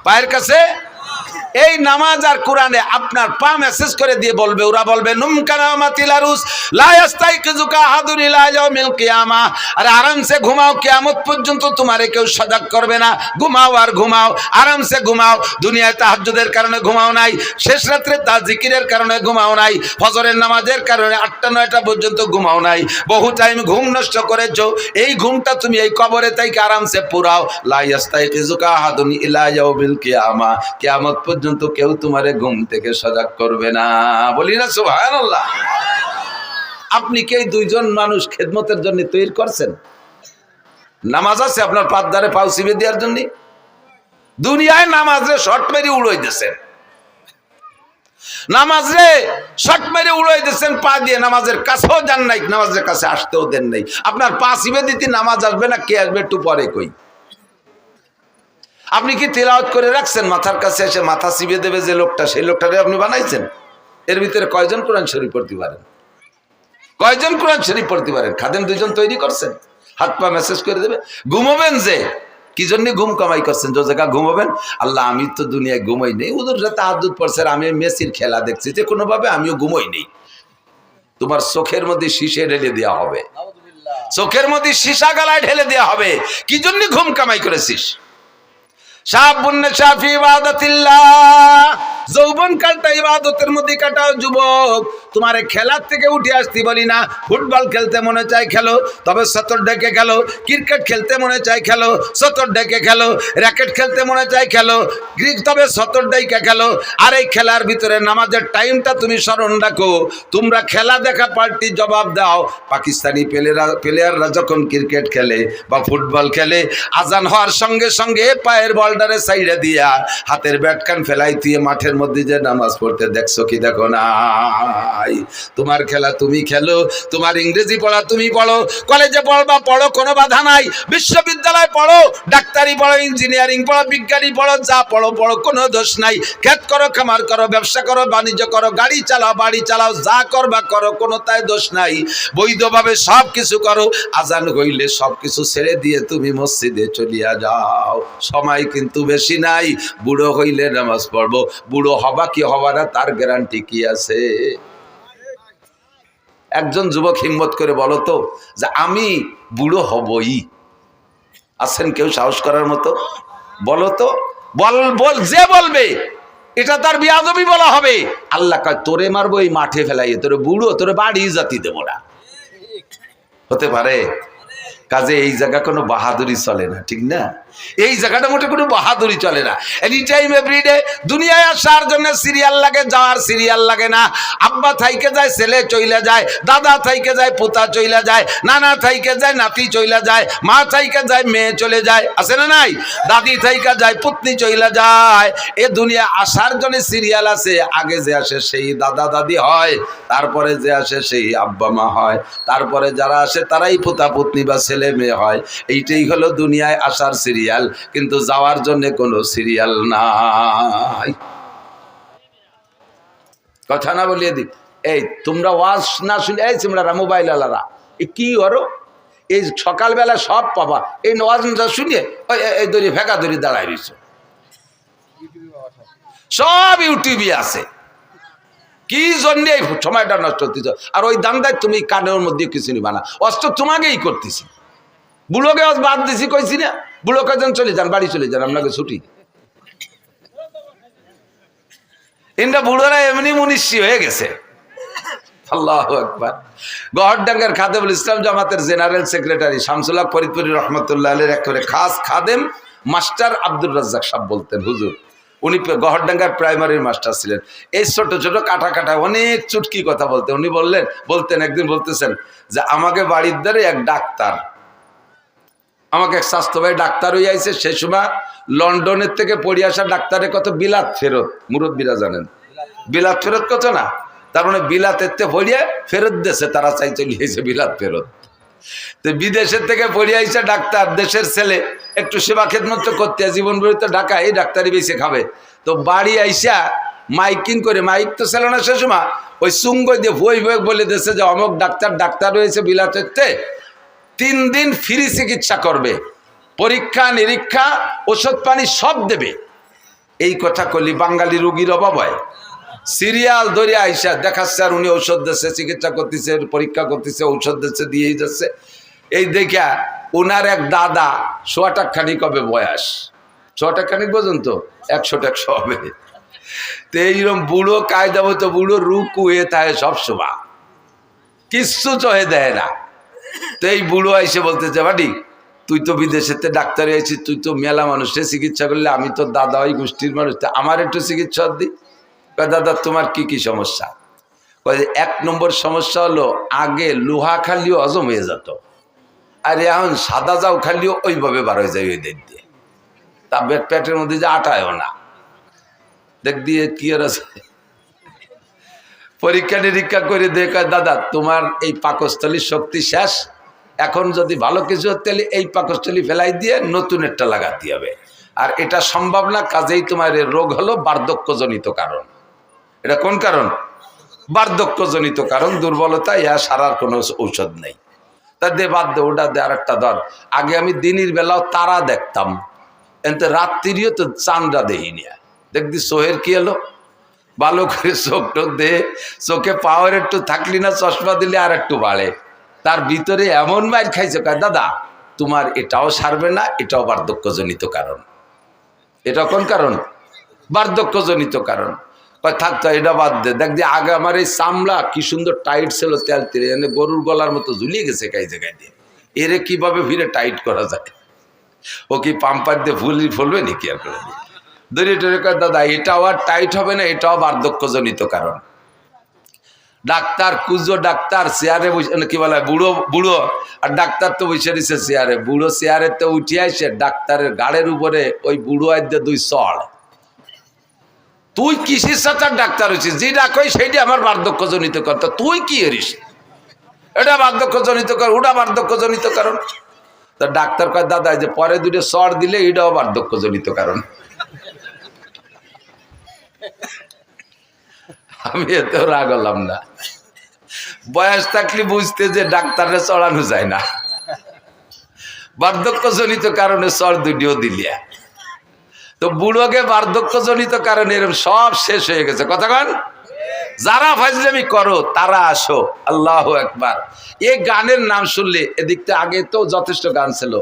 পায়ের কাছে এই নামাজ আর কোরআনে আপনার পা মেসেজ করে দিয়ে বলবে, ওরা বলবে নুমকানামাতিল আরুস লা ইয়াস্তাইকিজুকা আহাদুন ইলা ইয়াউমিল কিয়ামা, আর আরামসে ঘুমাও, কিয়ামত পর্যন্ত তোমারে কেউ সজাগ করবে না। ঘুমাও আর ঘুমাও, আরামসে ঘুমাও। দুনিয়ায় তাহাজ্জুদের কারণে ঘুমাও নাই, শেষ রাত্রে জিকিরের কারণে ঘুমাও নাই, ফজরের নামাজের কারণে 8টা-9টা পর্যন্ত ঘুমাও নাই, বহু টাইম ঘুম নষ্ট করেছো। এই ঘুমটা তুমি এই কবরে তাইকে আরামসে পুরাও। লা ইয়াস্তাইকিজুকা আহাদুন ইলা ইয়াউমিল কিয়ামা, কিয়ামত পর্যন্ত কেউ তোমারে ঘুম থেকে সজাগ করবে না। বলি না সুবহানাল্লাহ। আপনি কি এই দুইজন মানুষ খেদমতের জন্য তৈরি করছেন? নামাজ আছে আপনার পাঁচ ধারে পাও চিবে দেওয়ার জন্য? দুনিয়ায় নামাজে শর্ট মেরে উড়াই দিয়েছেন, নামাজে শর্ট মেরে উড়াই দিয়েছেন পা দিয়ে, নামাজের কাছেও যান নাই, নামাজের কাছে আসতেও দেন নাই। আপনার পা চিবে দিতে নামাজ আসবে না, কে আসবে একটু পরে কই। আপনি কি তিলাওয়াত করে রাখছেন? মাথার কাছে এসে মাথা চিবে দেবে যে লোকটা, সেই লোকটাকে আপনি বানাইছেন? এর ভিতরে কয়জন কোরআন শরীফ পড়তে পারেন? কয়জন কোরআন শরীফ পড়তে পারেন? খাদেম দুইজন তৈরি করছেন, হাত পা মেসেজ করে দেবে। ঘুমাবেন যে কি জন্য ঘুম কামাই করছেন? যে জায়গা ঘুমাবেন, আল্লাহ আমি তো দুনিয়ায় ঘুমাই নেই, ওদের তাহাজ্জুদ পড়ছে, আমি মেসির খেলা দেখছি, যে কোনোভাবে আমিও ঘুমাই নেই। তোমার চোখের মধ্যে শীশে ঢেলে দেওয়া হবে, চোখের মধ্যে সীসা গালায় ঢেলে দেওয়া হবে। কি জন্য ঘুম কামাই করেছিস? যৌবন কালটা ইবাদতের মধ্যে কাটাও যুবক। তোমার খেলার থেকে উঠে আসতে বলি না, ফুটবল খেলতে মনে চাই খেলো, তবে সতর ডেকে খেলো। ক্রিকেট খেলতে মনে চাই খেলো, সতর ডেকে খেলো। র্যাকেট খেলতে মনে চাই খেলো, তবে সতর ডেকে খেলো। আর এই খেলার ভিতরে নামাজের টাইমটা তুমি স্মরণ রাখো। তোমরা খেলা দেখা পাল্টি জবাব দাও। পাকিস্তানি প্লেয়াররা যখন ক্রিকেট খেলে বা ফুটবল খেলে, আজান হওয়ার সঙ্গে সঙ্গে পায়ের বলটারে সাইডে দিয়া হাতের ব্যাটকান ফেলাই দিয়ে মাঠের মধ্যে যে নামাজ পড়তে দেখছো কি দেখো না? তোমার খেলা তুমি খেলো, তোমার ইংরেজি পড়া তুমি পড়ো, কলেজে পড়বা পড়ো, কোনো বাধা নাই। বিশ্ববিদ্যালয় পড়ো, ডাক্তারি পড়ো, ইঞ্জিনিয়ারিং পড়ো, বিজ্ঞানী পড়ো, যা পড়ো পড়ো, কোনো দোষ নাই। ক্ষেত করো, খামার করো, ব্যবসা করো, বাণিজ্য করো, গাড়ি চালাও, বাড়ি চালাও, যা করবা করো, কোনো তাই দোষ নাই। বৈধভাবে সব কিছু করো। আজান হইলে সব কিছু ছেড়ে দিয়ে তুমি মসজিদে চলিয়া যাও। সময় কিন্তু বেশি নাই, বুড়ো হইলে নামাজ পড়বো। বুড়ো হবা কি হবা না তার গ্যারান্টি কি আছে? একজন যুবক হিম্মত করে বলো তো যে আমি বুড়ো হবই। আছেন কেউ সাহস করার মতো? বলো তো, বল যে বলবে এটা তার বিয়াদবি বলা হবে। আল্লাহ কয় তোরে মারবো এই মাঠে ফেলাই, তোরে বুড়ো, তোরে বাড়ি জাতি দেবো না। হতে পারে? কাজে এই জায়গা কোনো বাহাদুরি চলে না, ঠিক না? এই জায়গাটা মোটে কোনো বাহাদুরি চলে না। এনি টাইম এভরিডে দুনিয়ায় আসার জন্য সিরিয়াল লাগে, যাওয়ার সিরিয়াল লাগে না। আব্বা থাইকে যায়, ছেলে চইলা যায়, দাদা থাইকে যায়, পোতা চইলা যায়, নানা থাইকে যায়, নাতি চইলা যায়, মা থাইকে যায়, মেয়ে চলে যায়, আছে না নাই? দাদি থাইকে যায়, পুতনি চইলা যায়। এ দুনিয়া আসার জন্য সিরিয়াল আছে। আগে যে আসে সেই দাদা দাদি হয়, তারপরে যে আসে সেই আব্বা মা হয়, তারপরে যারা আসে তারাই পোতা পুতনি বা ছেলে মেয়ে হয়। এইটাই হলো দুনিয়ায় আসার সিরিয়াল, কিন্তু যাওয়ার জন্য কোনো সিরিয়াল নাই। কথা না বলিয়ে দি, এই তোমরা ওয়াজ না শুনে, এই তোমরা মোবাইল আলারা কি করো? এই সকালবেলা সব পাবা, এই ওয়াজ শুনিয়ে এই দড়ি ফেঁকা দড়ি দাঁড়ায় রয়েছ, সব ইউটিউবে আছে। কি জন্য এই সময়টা নষ্ট হতেছ? আর ওই দান্দায় তুমি কানের মধ্যে কিছু নিবা না, অস্ত্র তোমাকেই করতেছি। বুড়োকে বাদ দিছি কইছি না, বুড়োকে যেন চলে যান, বাড়ি চলে যান, আপনাকে ছুটি। এটা বুড়োরা এমনি মুনিশি হয়ে গেছে। আল্লাহু আকবার। গহরডাঙ্গার খাদেমুল ইসলাম জামাতের জেনারেল সেক্রেটারি শামসুল হক ফরিদপুরি রহমতুল্লাহ আলাইহির একেবারে খাস খাদেম মাস্টার আব্দুর রাজ্জাক সাহেব বলতেন, হুজুর উনি গহরডাঙ্গার প্রাইমারির মাস্টার ছিলেন। এই ছোট ছোট কাটা কাটা অনেক চুটকি কথা বলতেন। উনি বলতেন একদিন বলতেছেন যে আমাকে বাড়ির দ্বারে এক ডাক্তার, আমাকে এক স্বাস্থ্য ভাই ডাক্তার হয়ে আইছে। সে সময় লন্ডনের থেকে পড়ে আসা ডাক্তারের কত বিলাত ফেরত, মুরব্বীরা জানেন বিলাত ফেরত কত না? তার মানে বিলাতের থেকে পড়িয়ে ফেরত দেশে তারা চাই চলে এসে বিলাত ফেরত। তো বিদেশের থেকে পড়ে আইসা ডাক্তার, দেশের ছেলে, একটু সেবা খেদমত করতে জীবন ভরিত ঢাকা, এই ডাক্তারি বেশি খাবে। তো বাড়ি আইসা মাইকিং করে, মাইক তো ছিল না সে সময়, ওই সুঙ্গ দিয়ে ভই ভই বলে দেশে যে অমুক ডাক্তার রয়েছে বিলাতের, 3 দিন ফ্রি চিকিৎসা করবে, পরীক্ষা নিরীক্ষা ওষুধ পানি সব দেবে। এই কথা কলি বাঙালি রোগীর অভাব হয়? সিরিয়াল ধরে আইসা দেখাচ্ছে আর উনি ঔষধ দিচ্ছে, চিকিৎসা করতেছে, পরীক্ষা করতেছে, ঔষধ দিচ্ছে, দিয়েই যাচ্ছে। এই দেখা ওনার এক দাদা 100 টাকাখানি কবে বয়স, 100 টাকাখানি পর্যন্ত 100 হবে। তো এইরকম বুড়ো কায়দা মতো বুড়ো রুকু হয়ে থাকে সবসময়, কিচ্ছু চহে দেয় না। তো এই বুড়ো আইসে বলতেছে, বাড়ি তুই তো বিদেশেতে ডাক্তার হয়েছিস, তুই তো মেলা মানুষের চিকিৎসা করলে, আমি তো দাদা ওই গোষ্ঠীর মানুষ, আমার একটু চিকিৎসা দি। দাদা তোমার কি কি সমস্যা? 1 নম্বর সমস্যা হলো আগে লোহা খালিও হজম হয়ে যেত, আর এখন সাদা যাও খালিও ওইভাবে বার হয়ে যায় ওই দিক দিয়ে, তা পেটের মধ্যে যে আটায়ও না। দেখ দিয়ে কি আর আছে, পরীক্ষা নিরীক্ষা করে দেখে দাদা তোমার এই পাকস্থলীর শক্তি শেষ, এখন যদি ভালো কিছু হতে এই পাকস্থলী ফেলাই দিয়ে নতুন একটা লাগাতে হবে, আর এটা সম্ভব না। কাজেই তোমার এই রোগ হলো বার্ধক্যজনিত কারণ। এটা কোন কারণ? বার্ধক্যজনিত কারণ, দুর্বলতা, ইয়া সারার কোনো ঔষধ নেই। তা দে বাদ দে, ওটা দে, আর একটা ধর। আগে আমি দিনের বেলাও তারা দেখতাম, এতে রাত্রিও তো চাঁদরা দেখিনি। দেখবি চোহের কি এলো, ভালো করে চোখ টোক দে, চোখে পাওয়ার একটু থাকলি না, চশমা দিলে আর একটু বাড়ে। তার ভিতরে এমন মাইর খাইছে, দাদা তোমার এটাও সারবে না, এটাও বার্ধক্যজনিত কারণ। এটা কোন কারণ? বার্ধক্যজনিত কারণ। থাকতো এটা বাদ দে, দেখ দিয়ে আগে আমার এই চামড়া কি সুন্দর টাইট ছিল, তেল তেলে গরুর গলার মতো ঝুলিয়ে গেছে কাই জায়গায় দিয়ে, এরে কিভাবে ফিরে টাইট করা যায়? ও কি পাম্পার দিয়ে ফুলবে নাকি? আর করে দড়িয়ে টড়িয়ে কয় দাদা এটাও আর টাইট হবে না, এটাও বার্ধক্যজনিত কারণ। ডাক্তার কুজো ডাক্তার চেয়ারে বসে, কি বলে বুড়ো আর ডাক্তার তো বসে দিছে চেয়ারে। বুড়ো চেয়ারে তো উঠে আসে, ডাক্তারের গাড়ের উপরে ওই বুড়ো আইতে 2 চড়। তুই কিসের সাথে ডাক্তার হয়েছিস? যেটা কই সেইটা আমার বার্ধক্যজনিত কারণ। তুই কি এরিস? এটা বার্ধক্যজনিত কারণ, ওটা বার্ধক্যজনিত কারণ। তা ডাক্তার কয় দাদা যে পরে 2 চড় দিলে এটাও বার্ধক্যজনিত কারণ। আমি এতেও রাগ হলাম না, বয়স থাকলে বুঝতে যে ডাক্তারে চড়ানো যায় না, বার্ধক্যজনিত কারণে চড় 2টিও দিলিয়া। তো বুড়োকে বার্ধক্যজনিত কারণে এরকম সব শেষ হয়ে গেছে। কথা কন, যারা ফাজলামি করো তারা আসো। আল্লাহু আকবার। এই গানের নাম শুনলে, এদিকটা আগে তো যথেষ্ট গান ছিল,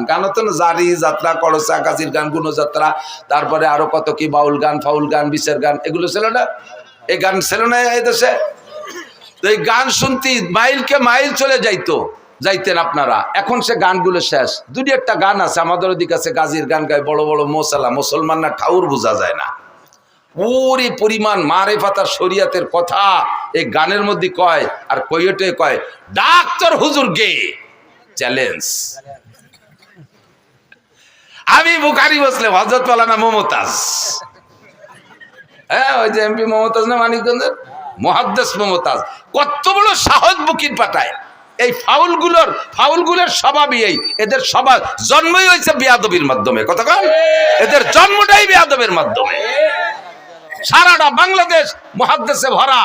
গান হতো না, জারি যাত্রা, কলসা কাজির গান, গুণযাত্রা, তারপরে আরো কত কি বাউল গান, ফাউল গান, বিচার গান, এগুলো ছিল না? এই গান ছিল না এই দেশে? তো এই গান শুনতে মাইলকে মাইল চলে যাইতো। যাইতেন আপনারা। এখন সে গানগুলো শেষ। দুটি একটা গান আছে আমাদের ওদিকে আছে, গাজীর গান গায় বড় বড় মোসালা, মুসলমান না ঠাউর বোঝা যায় না। ওরে পরিমাণ মারেফাত শরিয়াতের কথা এই গানের মধ্যে কয়, আর কইটে কয় ডাক্তার হুজুর গে চ্যালেঞ্জ। আমি বুখারী মুসলিম হযরত মাওলানা মমতাজ, হ্যাঁ ওই যে এমপি মমতাজ না মানিকগঞ্জের মুহাদ্দিস মমতাজ, কত বড় সাহস বুকির পাঠায়। এই ফাউলগুলোর স্বভাবই এই, এদের স্বভাব জন্মই হয়েছে বেয়াদবির মাধ্যমে। কথা কন, এদের জন্মটাই বেয়াদবের মাধ্যমে। সারাটা বাংলাদেশ মুহাদ্দিসে ভরা,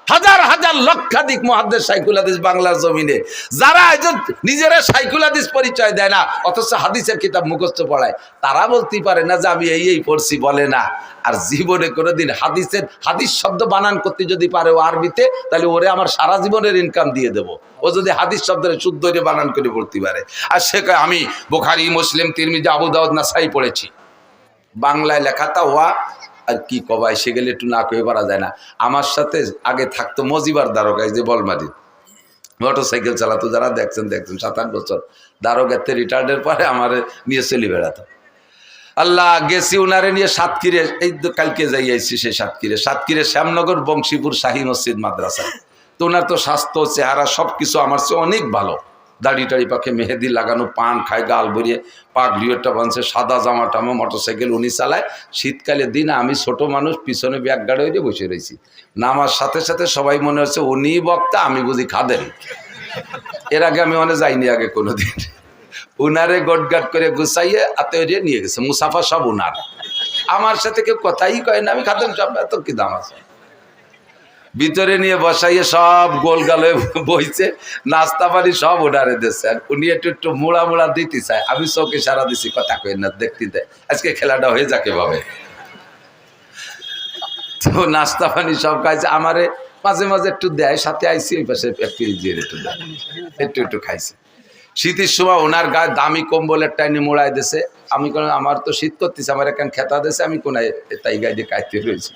হাজার হাজার লক্ষাধিক মুহাদ্দিস শাইখুল হাদিস বাংলার জমিনে, যারা নিজেরা শাইখুল হাদিস পরিচয় দেয় না অথচ হাদিসের কিতাব মুখস্থ পড়ায়, তারা বলতেই পারে না যে আমি এই পড়ছি, বলে না। আর জীবনে কোনোদিন হাদিস শব্দ বানান করতে যদি পারে ও আরবিতে, তাহলে ওরে আমার সারা জীবনের ইনকাম দিয়ে দেবো। ও যদি হাদিস শব্দের শুদ্ধ করে বানান করে পড়তে পারে। আর সে কয় আমি বুখারী, মুসলিম, তিরমিজি, আবু দাউদ, নাসাই পড়েছি। বাংলায় লেখাটা হওয়া আর কি কবাই, সে গেলে একটু না কয়ে পারা যায় না। আমার সাথে আগে থাকতো মজিবার দারোগায়, যে বলমারি মোটরসাইকেল চালাতো, যারা দেখছেন 7-8 বছর দারোগাতে রিটায়ার্ডের পরে আমার নিয়ে চলে বেড়াতো। আল্লাহ গেছি উনারে নিয়ে সাতক্ষীরে, এই কালকে যাই আইছি সেই সাতক্ষীরে শ্যামনগর বংশীপুর শাহী মসজিদ মাদ্রাসা। তো ওনার তো স্বাস্থ্য, চেহারা সবকিছু আমার চেয়ে অনেক ভালো। দাড়ি টাড়ি পাখে মেহেদি লাগানো, পান খায়, গাল ভরিয়ে, পাগড়িওটা বানছে, সাদা জামা টামা, মোটরসাইকেল উনি চালায়। শীতকালের দিন আমি ছোট মানুষ, পিছনে ব্যাগ গাড়ি হয়ে বসে রয়েছি। নামার সাথে সাথে সবাই মনে হচ্ছে উনি বক্তা, আমি বুঝি খাদেন। এর আগে আমি অনেক যাইনি আগে কোনোদিন। উনারে গোটগাট করে গুছাইয়ে আত্মীয় নিয়ে গেছে, মুসাফা সব উনার। আমার সাথে কেউ কথাই কয় না, আমি খাদেন সব, এত কি দাম আছে। ভিতরে নিয়ে বসাইয়ে সব গোল গালে বইছে, নাস্তা পানি সব ওনারে দিচ্ছে। আর উনি একটু মোড়া দিতে চায়, আমি চোখে সারা দিছি, কথা কই না, দেখতে দেয় আজকে খেলাটা হয়ে যাকে ভাবে। তো নাস্তা পানি সব খাইছে, আমারে মাঝে মাঝে একটু দেয়, সাথে আইসি ওই পাশে একটু দেয়, একটু খাইছে। শীতের সময় ওনার গায়ে দামি কম্বলের টাইনে মোড়াই দিছে। আমি কোন, আমার তো শীত করতেছে, আমার এখানে খেতা দিছে, আমি কোনায় তাই গায়ে দিয়ে কাইতে রয়েছি।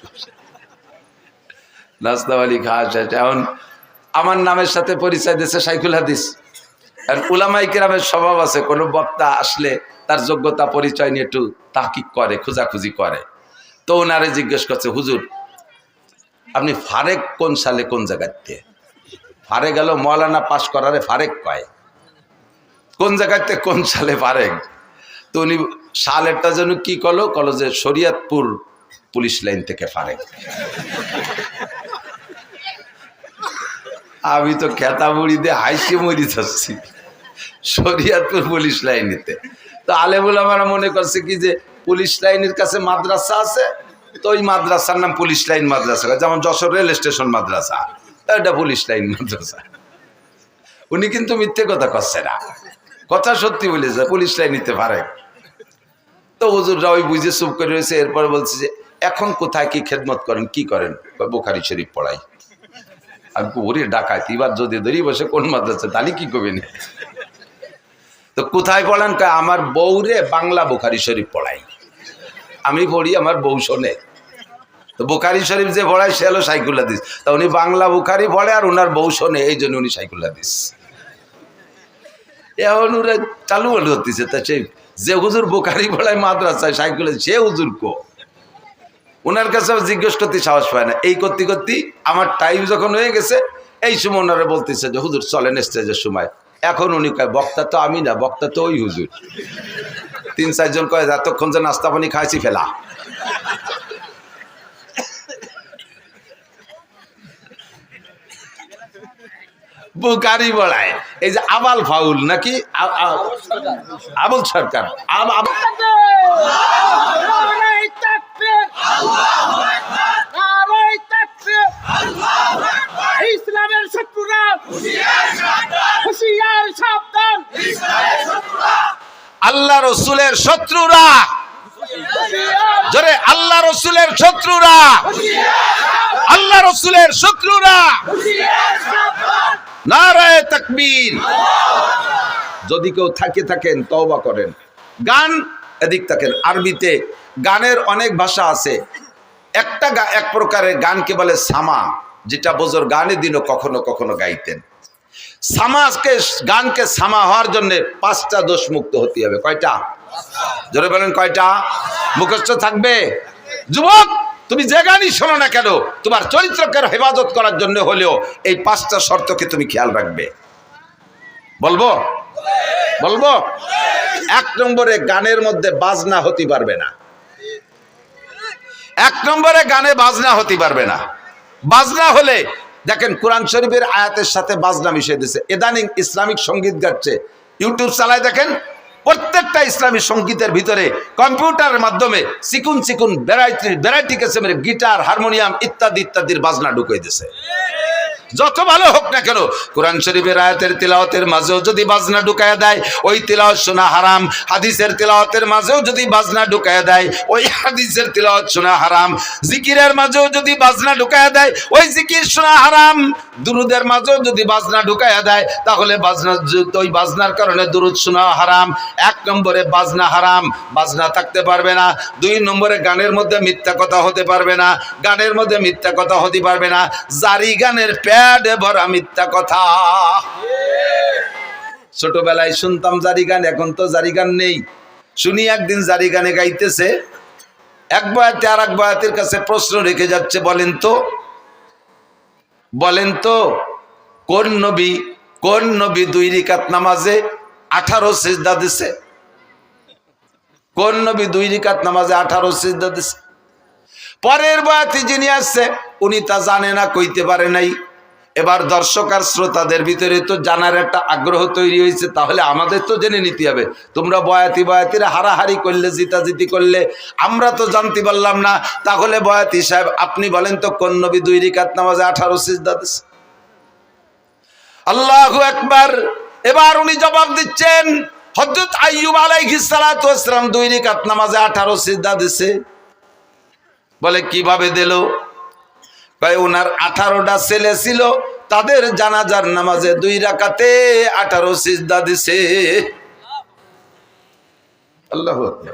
নাস্তাওয়ালি খাওয়া শেষ। এখন আমার নামের সাথে পরিচয় দিয়েছে শাইখুল হাদিস। আর উলামায়ে কেরামের স্বভাব আছে, কোনো বক্তা আসলে তার যোগ্যতা পরিচয় নিয়ে একটু তাহকিক করে, খোঁজাখুঁজি করে। তো ওনারে জিজ্ঞেস করছে, হুজুর আপনি ফারেক কোন সালে কোন জায়গাতে? ফারে গেল মৌলানা পাশ করারে ফারেক কয়, কোন জায়গাতে কোন সালে ফারেক? তো উনি সালেরটা যেন কি কলো যে শরীয়তপুর পুলিশ লাইন থেকে ফারেক। আমি তো খেতা মুড়ি দিয়ে হাইসে মরি যাচ্ছি, শরীয়তপুর পুলিশ লাইনেতে। তো আলেমুল আমরা মনে করছে কি যে পুলিশ লাইনের কাছে মাদ্রাসা আছে, তো ওই মাদ্রাসার নাম পুলিশ লাইন মাদ্রাসা, যেমন যশোর রেল স্টেশন মাদ্রাসা, এটা পুলিশ লাইন মাদ্রাসা। উনি কিন্তু মিথ্যে কথা করছে না, কথা সত্যি বলেছে, পুলিশ লাইন নিতে পারে। তো হুজুররা ওই বুঝে চুপ করে রয়েছে। এরপরে বলছে যে এখন কোথায় কি খেদমত করেন, কি করেন? বুখারী শরীফ পড়াই। আমি ওরে ডাকাইতি, এবার যদি ধরি বসে কোন মাদ্রাসা, তাহলে কি করবেন? তো কোথায় পড়ান? আমার বউরে বাংলা বুখারী শরীফ পড়াই। আমি পড়ি, আমার বউ শোনে। তো বুখারী শরীফ যে পড়ায় সে হলো শাইখুল হাদিস। তা উনি বাংলা বুখারী পড়ে আর ওনার বউ শোনে, এই জন্য উনি শাইখুল হাদিস। এখন ওরা চালু বলে হতেছে। তা সেই যে হুজুর বুখারী পড়ায় মাদ্রাসায় শাইখুল হাদিস, সে হুজুর কো? ওনার কাছে জিজ্ঞেস করতে সাহস পায় না। এই করতে করতে আমার টাইম যখন হয়ে গেছে, এই সময় ওনারা বলতেছে যে হুজুর চলেন স্টেজের সময়। এখন উনি কয় বক্তা তো আমি না, বক্তা তো ওই হুজুর। 3-4 জন কয় এতক্ষণ যে নাস্তা পানি খাইছি ফেলা। বুখারী পড়ায় এই যে আবাল ফাউল নাকি আবুল সরকার, ইসলামের শত্রুরা হুঁশিয়ার সাবধান, আল্লাহ রসুলের শত্রুরা, জোরে আল্লাহ রসুলের শত্রুরা, আল্লাহ রসুলের শত্রুরা, নারায়ে তাকবীর। যদি কেউ থাকেন তওবা করেন। গান এদিক থাকেন, আরবিতে গানের অনেক ভাষা আছে। এক প্রকারের গানকে বলে সামা, যেটা বোঝর গানের দিনও কখনো কখনো গাইতেন। সমাজকে গানকে সামা হওয়ার জন্য 5টা দোষ মুক্ত হতে হবে। কয়টা? জোরে বলেন কয়টা? মুখস্থ থাকবে। যুবক, তুমি যে গানই শোনো না কেন, তোমার চরিত্রকে হেফাজত করার জন্য হলেও এই 5টা শর্তকে তুমি খেয়াল রাখবে। বলবো বলবো 1 নম্বরে, গানের মধ্যে বাজনা হতে পারবে না। 1 নম্বরে গানে বাজনা হতে পারবে না। বাজনা হলে দেখেন কোরআন শরীফের আয়াতের সাথে বাজনা মিশিয়ে দিয়েছে। ইদানিং ইসলামিক সঙ্গীত গাচ্ছে, ইউটিউব চালায় দেখেন, প্রত্যেকটা ইসলামী সঙ্গীতের ভিতরে কম্পিউটারের মাধ্যমে চিকুন চিকুন ভ্যারাইটি কিসিমের গিটার, হারমোনিয়াম ইত্যাদি ইত্যাদির বাজনা ঢুকিয়ে দিয়েছে। যত ভালো হোক না কেন, কোরআন শরীফের আয়াতের তিলাওয়াতের মাঝেও যদি বাজনা ঢুকায়া দেয়, ওই তিলাওয়াত শোনা হারাম। হাদিসের তিলাওয়াতের মাঝেও যদি বাজনা ঢুকায়া দেয়, ওই হাদিসের তিলাওয়াত শোনা হারাম। জিকিরের মাঝেও যদি বাজনা ঢুকায়া দেয়, ওই জিকির শোনা হারাম। দুরুদের মাঝেও যদি বাজনা ঢুকায়া দেয়, তাহলে ওই বাজনার কারণে দুরুদ শোনা হারাম। 1 নম্বরে বাজনা হারাম, বাজনা থাকতে পারবে না। 2 নম্বরে গানের মধ্যে মিথ্যা কথা হতে পারবে না, গানের মধ্যে মিথ্যা কথা হতে পারবে না। জারি গানের প্যাডে ভরা মিথ্যা কথা। ছোটবেলায় শুনতাম জারি গান, এখন তো জারি গান নেই। শুনি একদিন জারি গানে গাইতেছে, এক বয়াতে আর এক বয়াতের কাছে প্রশ্ন রেখে যাচ্ছে, বলেন তো কোন নবী 2 রাকাত নামাজে 18 সিজদা দিছে? কোন নবী 2 রাকাত নামাজে 18 সিজদা দিছে? পরের বয়াতি যিনি আসছে উনি তা জানে না, কইতে পারে নাই। এবার দর্শক আর শ্রোতাদের ভিতরে তো জানার একটা আগ্রহ তৈরি হয়েছে, তাহলে আমাদের তো জেনে নিতে হবে। তোমরা বয়াতিরা হারাহারি করলে, জিতাজিতি করলে, আমরা তো জানতে পারলাম না। তাহলে বয়াতি সাহেব আপনি বলেন তো কোন নবী 2 রাকাত নামাজে 18 সিজদা দিছে? আল্লাহু আকবার। এবার উনি জবাব দিচ্ছেন, হযরত আইয়ুব আলাইহিস সালাতু ওয়াস সালাম 2 রাকাত নামাজে 18 সিজদা দিছে। বলে কিভাবে দিল? কয় ওনার 18টা ছেলে ছিল, তাদের জানাজার নামাজে 2 রাকাতে 18 সিজদা দিছে। আল্লাহু আকবার।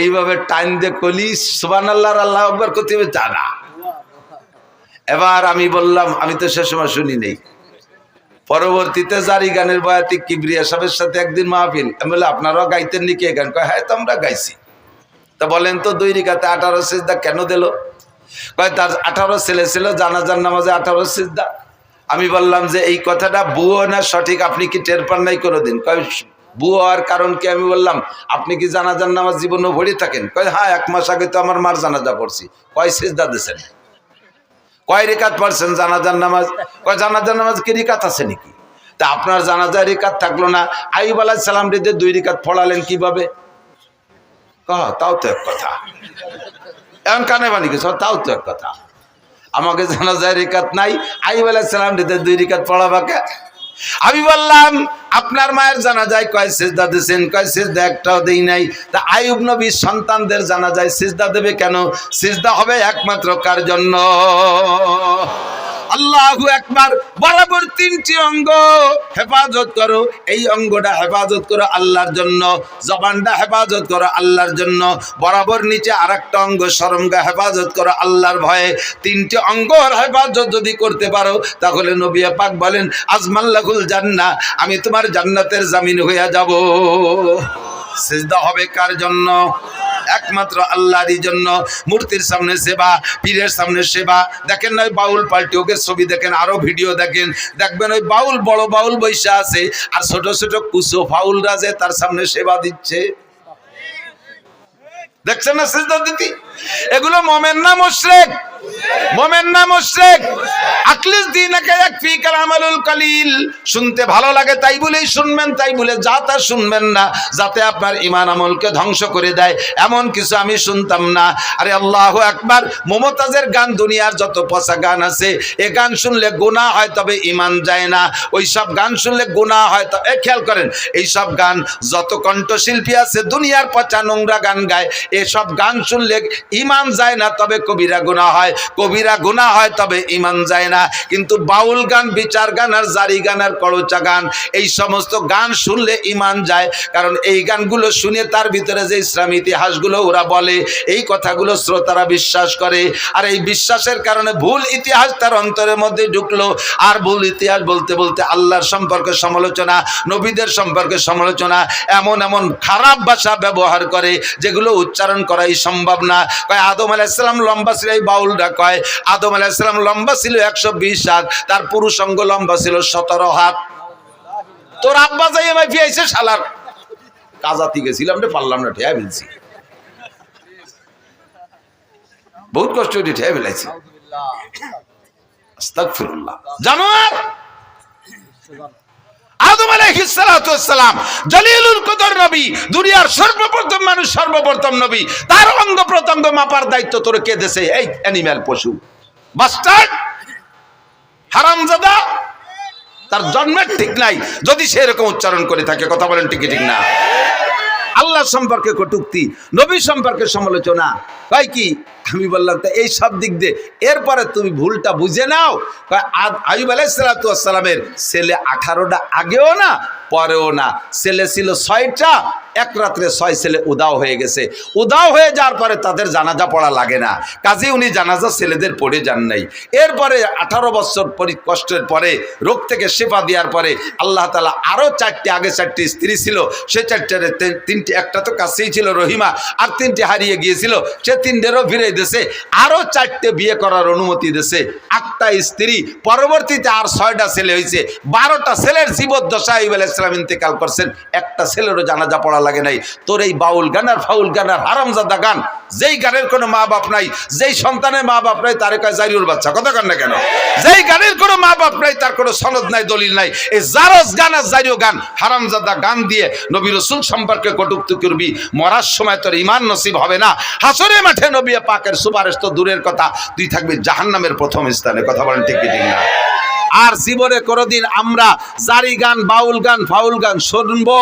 এইভাবে টাইম দিয়ে কলি সুবহানাল্লাহ আল্লাহু আকবার করতে হবে তা না। এবার আমি বললাম, আমি তো সে সময় শুনি নেই, পরবর্তীতে জারি গানের বয়াতি কিবরিয়া সাহেবের সাথে একদিন মাহফিল, আমি বললাম আপনারাও গাইতেন নাকি এই গান? কয় হ্যাঁ, তো আমরা গাইছি। তা বলেন তো 2 রাকাতে 18 সিজদা কেন দিল? কয় তার 18 ছেলে ছিল, জানাজার নামাজে 18 সিজদা। আমি বললাম যে এই কথাটা বুয়ো না সঠিক, আপনি কি টের পান নাই কোনোদিন? কয় বুয়ো হওয়ার কারণ কি? আমি বললাম আপনি কি জানাজার নামাজ জীবনে পড়ে থাকেন? কয় হ্যাঁ, 1 মাস আগে তো আমার মার জানাজা পড়ছি। কয় সিজদা দিয়েছেন? কয় রাকাত পড়ছেন জানাজার নামাজ? কয় জানাজার নামাজ কি রাকাত আছে নাকি? তা আপনার জানাজার রাকাত থাকলো না, আইয়ুব আলাইহিস সালাম রে 2 রাকাত পড়ালেন কিভাবে? তাও তো এক কথা। এখন কানে বানি গেছে, তাও তো এক কথা। আমাকে জানাজার রাকাত নাই, আইয়ুব আলাইহিস সালাম রে 2 রাকাত পড়াবাকে। আমি বললাম আপনার মায়ের জানাজায় কয় সিজদা দিয়েছেন? কয় সিজদা একটাও দেই নাই। তা আইয়ুব নবীর সন্তানদের জানাজায় সিজদা দেবে কেন? সিজদা হবে একমাত্র কার জন্য? আল্লাহু আকবার। বরাবর 3টি অঙ্গ হেফাজত করো। এই অঙ্গটা হেফাজত করো আল্লাহর জন্য, জবানটা হেফাজত করো আল্লাহর জন্য, বরাবর নিচে আরেকটা অঙ্গ শরমগা হেফাজত করো আল্লাহর ভয়ে। 3টি অঙ্গর হেফাজত যদি করতে পারো, তাহলে নবী পাক বলেন আজমাল্লাহুল জান্নাহ, আমি তোমার জান্নাতের জামিন হয়ে যাব। সিজদা হবে কার জন্য? একমাত্র আল্লাহরই জন্য। মূর্তির সামনে সেবা, পীরের সামনে সেবা। দেখেন না ওই বাউল পাল্টি, ওকে ছবি দেখেন, আরো ভিডিও দেখেন, দেখবেন ওই বাউল, বড় বাউল বৈশা আছে, আর ছোট ছোট কুসো ফাউলরা যে তার সামনে সেবা দিচ্ছে। দেখছেন না সিজদা দিতি? এগুলো মোমেন না মুশরিক? মোমেন না মুশরিক? আকলিস দীনাকা ইয়াকফিকাল আমালুল কালিল। শুনতে ভালো লাগে তাই বলেই শুনবেন, তাই বলে যা তা শুনবেন না, যাতে আপনার ঈমান আমলকে ধ্বংস করে দেয়, এমন কিছু আমি শুনতাম না। আরে আল্লাহু আকবার। মুমতাজের গান, দুনিয়ার যত পচা গান আছে, এ গান শুনলে গুনাহ হয়, তবে ঈমান যায় না। ওই সব গান শুনলে গুনাহ হয়। তো খেয়াল করেন, এই সব গান, যত কণ্ঠশিল্পী আছে দুনিয়ার পচা নোংরা গান গায়, এসব গান শুনলে ঈমান যায় না, তবে কবিরা গুনাহ হয়। কবিরা গুনাহ হয় তবে ঈমান যায় না। কিন্তু বাউল গান, বিচার গান আর জারি গান আর করচা গান, এই সমস্ত গান শুনলে ঈমান যায়। কারণ এই গানগুলো শুনে তার ভিতরে যে ইসলামী ইতিহাসগুলো ওরা বলে, এই কথাগুলো শ্রোতারা বিশ্বাস করে। আর এই বিশ্বাসের কারণে ভুল ইতিহাস তার অন্তরের মধ্যে ঢুকলো। আর ভুল ইতিহাস বলতে বলতে আল্লাহর সম্পর্কে সমালোচনা, নবীদের সম্পর্কে সমালোচনা, এমন এমন খারাপ ভাষা ব্যবহার করে যেগুলো উচ্চারণ করাই সম্ভব না। কয় আদম আলাইহিস সালাম লম্বা ছিল, এই বাউলরা কয় আদম আলাইহিস সালাম লম্বা ছিল 120 হাত, তার পুরুষ অঙ্গ লম্বা ছিল 17 হাত। তোর আব্বা যাই আমায় ফিয়াইছে শালার কাজাতি গেছিলাম রে, পারলাম না, ঠেয়া ফেলছি, বহুত কষ্ট করে ঠেয়া ফেলাইছি। আস্তাগফিরুল্লাহ। জানোয়ার আদম আলাইহিস সালাতু ওয়াস সালাম জলিলুল কদর নবী, দুনিয়ার সর্বপ্রথম মানুষ, সর্বপ্রথম নবী, তার অঙ্গ প্রত্যঙ্গ মাপার দায়িত্ব তোর কে দেছে? এই অ্যানিম্যাল, পশু, বাস্টার্ড, হারামজাদা। তার জন্মের ঠিক নাই যদি সে এরকম উচ্চারণ করে থাকে। কথা বলেন ঠিক ঠিক না? আল্লাহ সম্পর্কে কটূক্তি, নবী সম্পর্কে সমালোচনা, তাই কি? আমি বললাম তো এই সব দিক দিয়ে এরপরে তুমি ভুলটা বুঝে নাও। আইয়ুব আলাইহিস সালাতু ওয়াস সালামের ছেলে 18টা, আগেও না পরেও না। ছেলে ছিল 6টা, এক রাত্রে 6 ছেলে উদাও হয়ে গেছে। উদাও হয়ে যাওয়ার পরে তাদের জানাজা পড়া লাগে না, কাজে উনি জানাজা ছেলেদের পড়ে যান নাই। এরপরে 18 বছর কষ্টের পরে, রোগ থেকে শেফা দেওয়ার পরে আল্লাহ তাআলা আরো 4টি, আগে 4টি স্ত্রী ছিল, সে 4টার 3টি, একটা তো কাছেই ছিল রহিমা, আর 3টি হারিয়ে গিয়েছিল, সে 3টেরও ফিরে দিয়েছে, আরো 4টে বিয়ে করার অনুমতি দিয়েছে, 8টা স্ত্রী, পরবর্তীতে আর 6টা ছেলে হয়েছে। 12টা ছেলের জীবদ্দশায় আইয়ুব আলাইহিস সালাম ইন্তেকাল করছেন, একটা ছেলেরও জানাজা পড়া লাগে নাই। তোর এই বাউল গান আর ফাউল গান আর হারামজাদা গান, যেই গানের কোনো মা বাপ নাই, যেই সন্তানের মা বাপ নাই, তারে কয় জারিউর বাচ্চা। কথা কন না কেন? যেই গানের কোনো মা বাপ নাই, তার কোনো সনদ নাই, দলিল নাই, এই জারজ গান আর জারিউ গান, হারামজাদা গান দিয়ে নবী রাসূল সম্পর্কে কটূক্তি করবি, মরার সময় তোর ঈমান নসিব হবে না। হাসরের মাঠে নবী পাকের সুপারিশ তো দূরের কথা, তুই থাকবি জাহান্নামের প্রথম স্থানে। কথা বলেন ঠিক ঠিক না? আর জীবনে কোনোদিন আমরা জারি গান, বাউল গান, ফাউল গান শুনবো?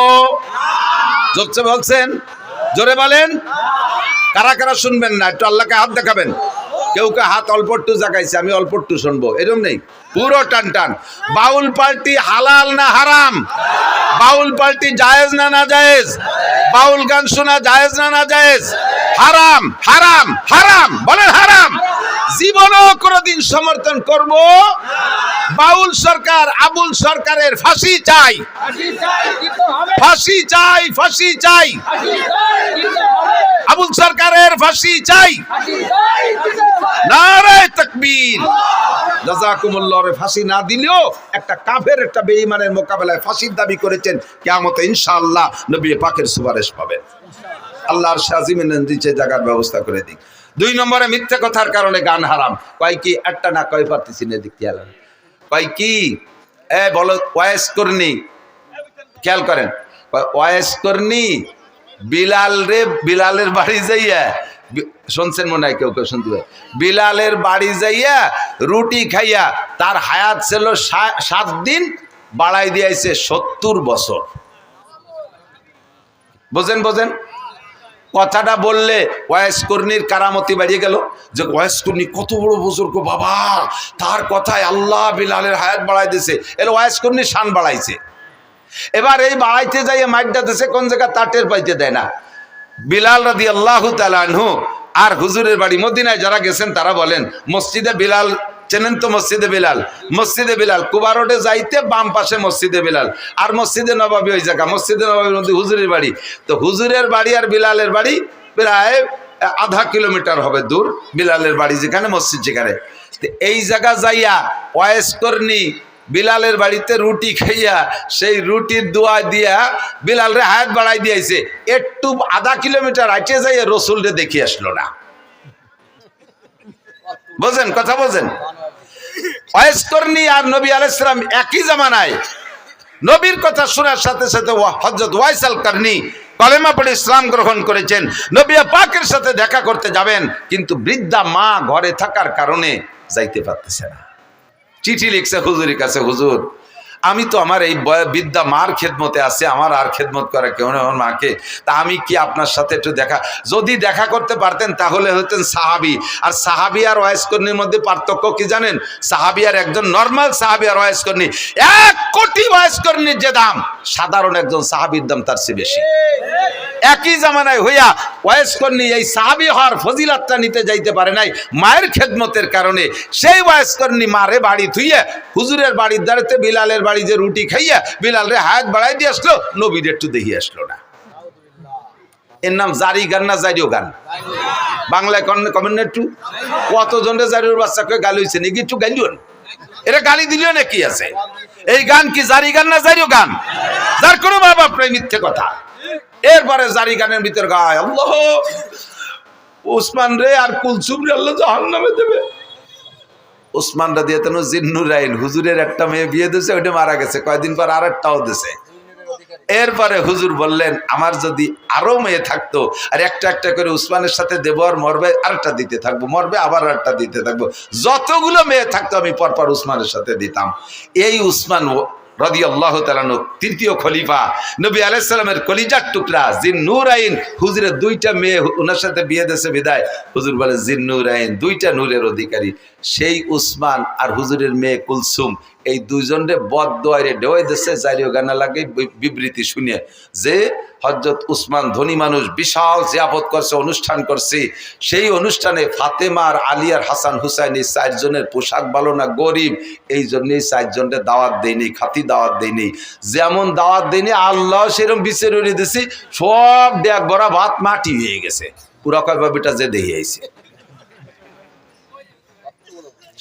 জোরে বলছেন, জোরে বলেন। কারা কারা শুনবেন না একটু আল্লাহকে হাত দেখাবেন। কেউ কে হাত অল্প একটু জাগাইছে, আমি অল্প একটু শুনবো, এরকম নেই, পুরো টান টান। বাউল পার্টি হালাল না হারাম? বাউল পার্টি জায়েজ না না জায়েজ? বাউল গান শোনা জায়েজ না না জায়েজ? হারাম, হারাম, হারাম, বলেন হারাম। জীবনও কোনোদিন সমর্থন করব? বাউল সরকার, আবুল সরকারের ফাঁসি চাই, ফাঁসি চাই, ফাঁসি চাই, আবুল সরকারের ফাঁসি চাই। নারে তাকবীর। জাযাকুমুল্লাহ। ফাঁসি না দিলেও একটা কাফের, একটা বেঈমানের মোকাবেলায় ফাঁসির দাবি করেছেন, কিয়ামতে ইনশাআল্লাহ নবী পাকের সুপারিশ পাবেন। আল্লাহর শাজিমের নিচে জায়গার ব্যবস্থা করে দিক। 2 নম্বরে মিথ্যা কথার কারণে গান হারাম। কয় কি? একটা না কয় পারতেছি না, দিক খেয়াল কয় কি? বলো ওয়াইস করনি, খেয়াল করেন, ওয়াইস করনি বিলাল রে, বিলালের বাড়ি যাইয়া, শুনছেন মনে হয়, কেউ কেউ শুনতে পারে, বিলালের বাড়ি যাইয়া রুটি খাইয়া তার হায়াত ছিল 7 দিন, বাড়াই দিয়েছে 70 বছর। বোঝেন, বোঝেন কথাটা বললে ওয়াইস কর্ণীর কারামতি বাড়িয়ে গেল, যে ওয়াইস কর্ণী কত বড় বুজুর্গ বাবা, তার কথায় আল্লাহ বিলালের হায়াত বাড়াই দিয়েছে। এর ওয়াইস কর্ণীর শান বাড়াইছে। এবার এই বাড়াইতে যাইয়ে মাইকটা দিছে কোন জায়গা তা টের পাইতে দেয় না। বিলাল রাদিয়াল্লাহু তাআলা আনহু আর হুজুরের বাড়ি মদিনায় যারা গেছেন তারা বলেন, মসজিদে বিলাল চেনেন তো? মসজিদে বিলাল, মসজিদে বিলাল কুবা রোডে যাইতে বাম পাশে মসজিদে বিলাল, আর মসজিদে নববী ওই জায়গা, মসজিদে নববীর মধ্যে হুজুরের বাড়ি। তো হুজুরের বাড়ি আর বিলালের বাড়ি প্রায় আধা কিলোমিটার হবে দূর, বিলালের বাড়ি যেখানে, মসজিদ যেখানে। এই জায়গা যাইয়া ওয়াইস কর্ণী বিলালের বাড়িতে রুটি খাইয়া সেই রুটির দোয়া দিয়া বিলালরে হায়াত বাড়াই দিয়েছে। একটু আধা কিলোমিটার হাইটে যাইয়া রসুলরে দেখে আসলো না। বোঝেন কথা, বোঝেন? ওয়াইস কর্ণী আর নবী আলাইহিস সালাম একই জামানায়। নবীর কথা শোনার সাথে সাথে হযরত ওয়াইস আল কর্ণী কলেমা পড়ে ইসলাম গ্রহণ করেছেন। নবী পাকের সাথে দেখা করতে যাবেন, কিন্তু বৃদ্ধা মা ঘরে থাকার কারণে যাইতে পারতেছে না। চিঠি লিখছে হুজুরের কাছে, হুজুর আমি তো আমার এই বিদ্যা মার খেদমতে আছে, আমার আর খেদমত করে কেউ না, আমার মাকে। তা আমি কি আপনার সাথে একটু যদি দেখা করতে পারতেন তাহলে হতেন সাহাবি। আর সাহাবি আর ওয়াইসকর্ণীর মধ্যে পার্থক্য কি জানেন? সাহাবি আর একজন নর্মাল সাহাবি আর ওয়াইসকর্ণী, 1 কোটি ওয়াইসকর্ণীর যে দাম, সাধারণ একজন সাহাবির দাম তার চেয়ে বেশি। একই জামানায় হইয়া ওয়াইসকর্ণী এই সাহাবি হওয়ার ফজিলাতটা নিতে যাইতে পারে নাই মায়ের খেদমতের কারণে। সেই ওয়াইসকর্ণী মারে বাড়ি থুইয়া হুজুরের বাড়ির দ্বারাতে বিলালের বাড়ি যে রুটি খাইয়া বিলাল রে হায়াত বাড়াই দিয়ে আসলো, নবীর একটু দেখি আসলো না। এর নাম জারি গান না জারিও গান? বাংলায় কমেন্ট একটু। কতজনের জারিওর বাচ্চাকে গালি হয়েছে নাকি? একটু গাইলিও, এরা গালি দিলেও নাকি আছে? এই গান কি জারি গান না জারিও গান? যার কোনো মা বাপ নাই, মিথ্যে কথা। এরপরে জারি গানের ভিতর গায় আল্লাহ উসমান রে আর কুলসুম রে আল্লাহ জাহান্নামে দেবে। উসমান রাদিয়াল্লাহু তাআলা জিন্নুরাইন, হুজুরের একটা মেয়ে বিয়ে দিয়েছে, ওইটা মারা গেছে, কয়েকদিন পর আরেকটাও দিয়েছে। এরপরে হুজুর বললেন আমার যদি আরো মেয়ে থাকতো আর একটা একটা করে উসমানের সাথে দেব, আর মরবে আরেকটা দিতে থাকবো, মরবে আবার আরেকটা দিতে থাকবো, যতগুলো মেয়ে থাকতো আমি পরপর উসমানের সাথে দিতাম। এই উসমান রাদিয়াল্লাহু তাআলা তৃতীয় খলিফা, নবী আলাইহিস সালামের কলিজার টুকরা জিন্নুরাইন, হুজুরের 2টা মেয়ে ওনার সাথে বিয়ে দিয়েছে বিদায় হুজুর বলে জিন্নুরাইন 2টা নূরের অধিকারী। সেই উসমান আর হুজুরের মেয়ে কুলসুম এই দুইজনে বদদোয়ারে ডেওয়াই দেশে জারিও গানা লাগে বিবৃতি শুনে যে হযরত উসমান ধনী মানুষ, বিশাল জিয়াফত করছে, অনুষ্ঠান করছে। সেই অনুষ্ঠানে ফাতেমা আর আলী আর হাসান হুসাইন এই 4 জনের পোশাক ভালো না, গরিব, এই জন্যই 4 জনের দাওয়াত দেয়নি, খাতি দাওয়াত দেয়নি। যেমন দাওয়াত দেয়নি আল্লাহ সেরকম বিচার উড়িয়ে দিছি, সব ডেক ভরা ভাত মাটি হয়ে গেছে। পুরা কয়বা বেটা যে দেখে আইছে।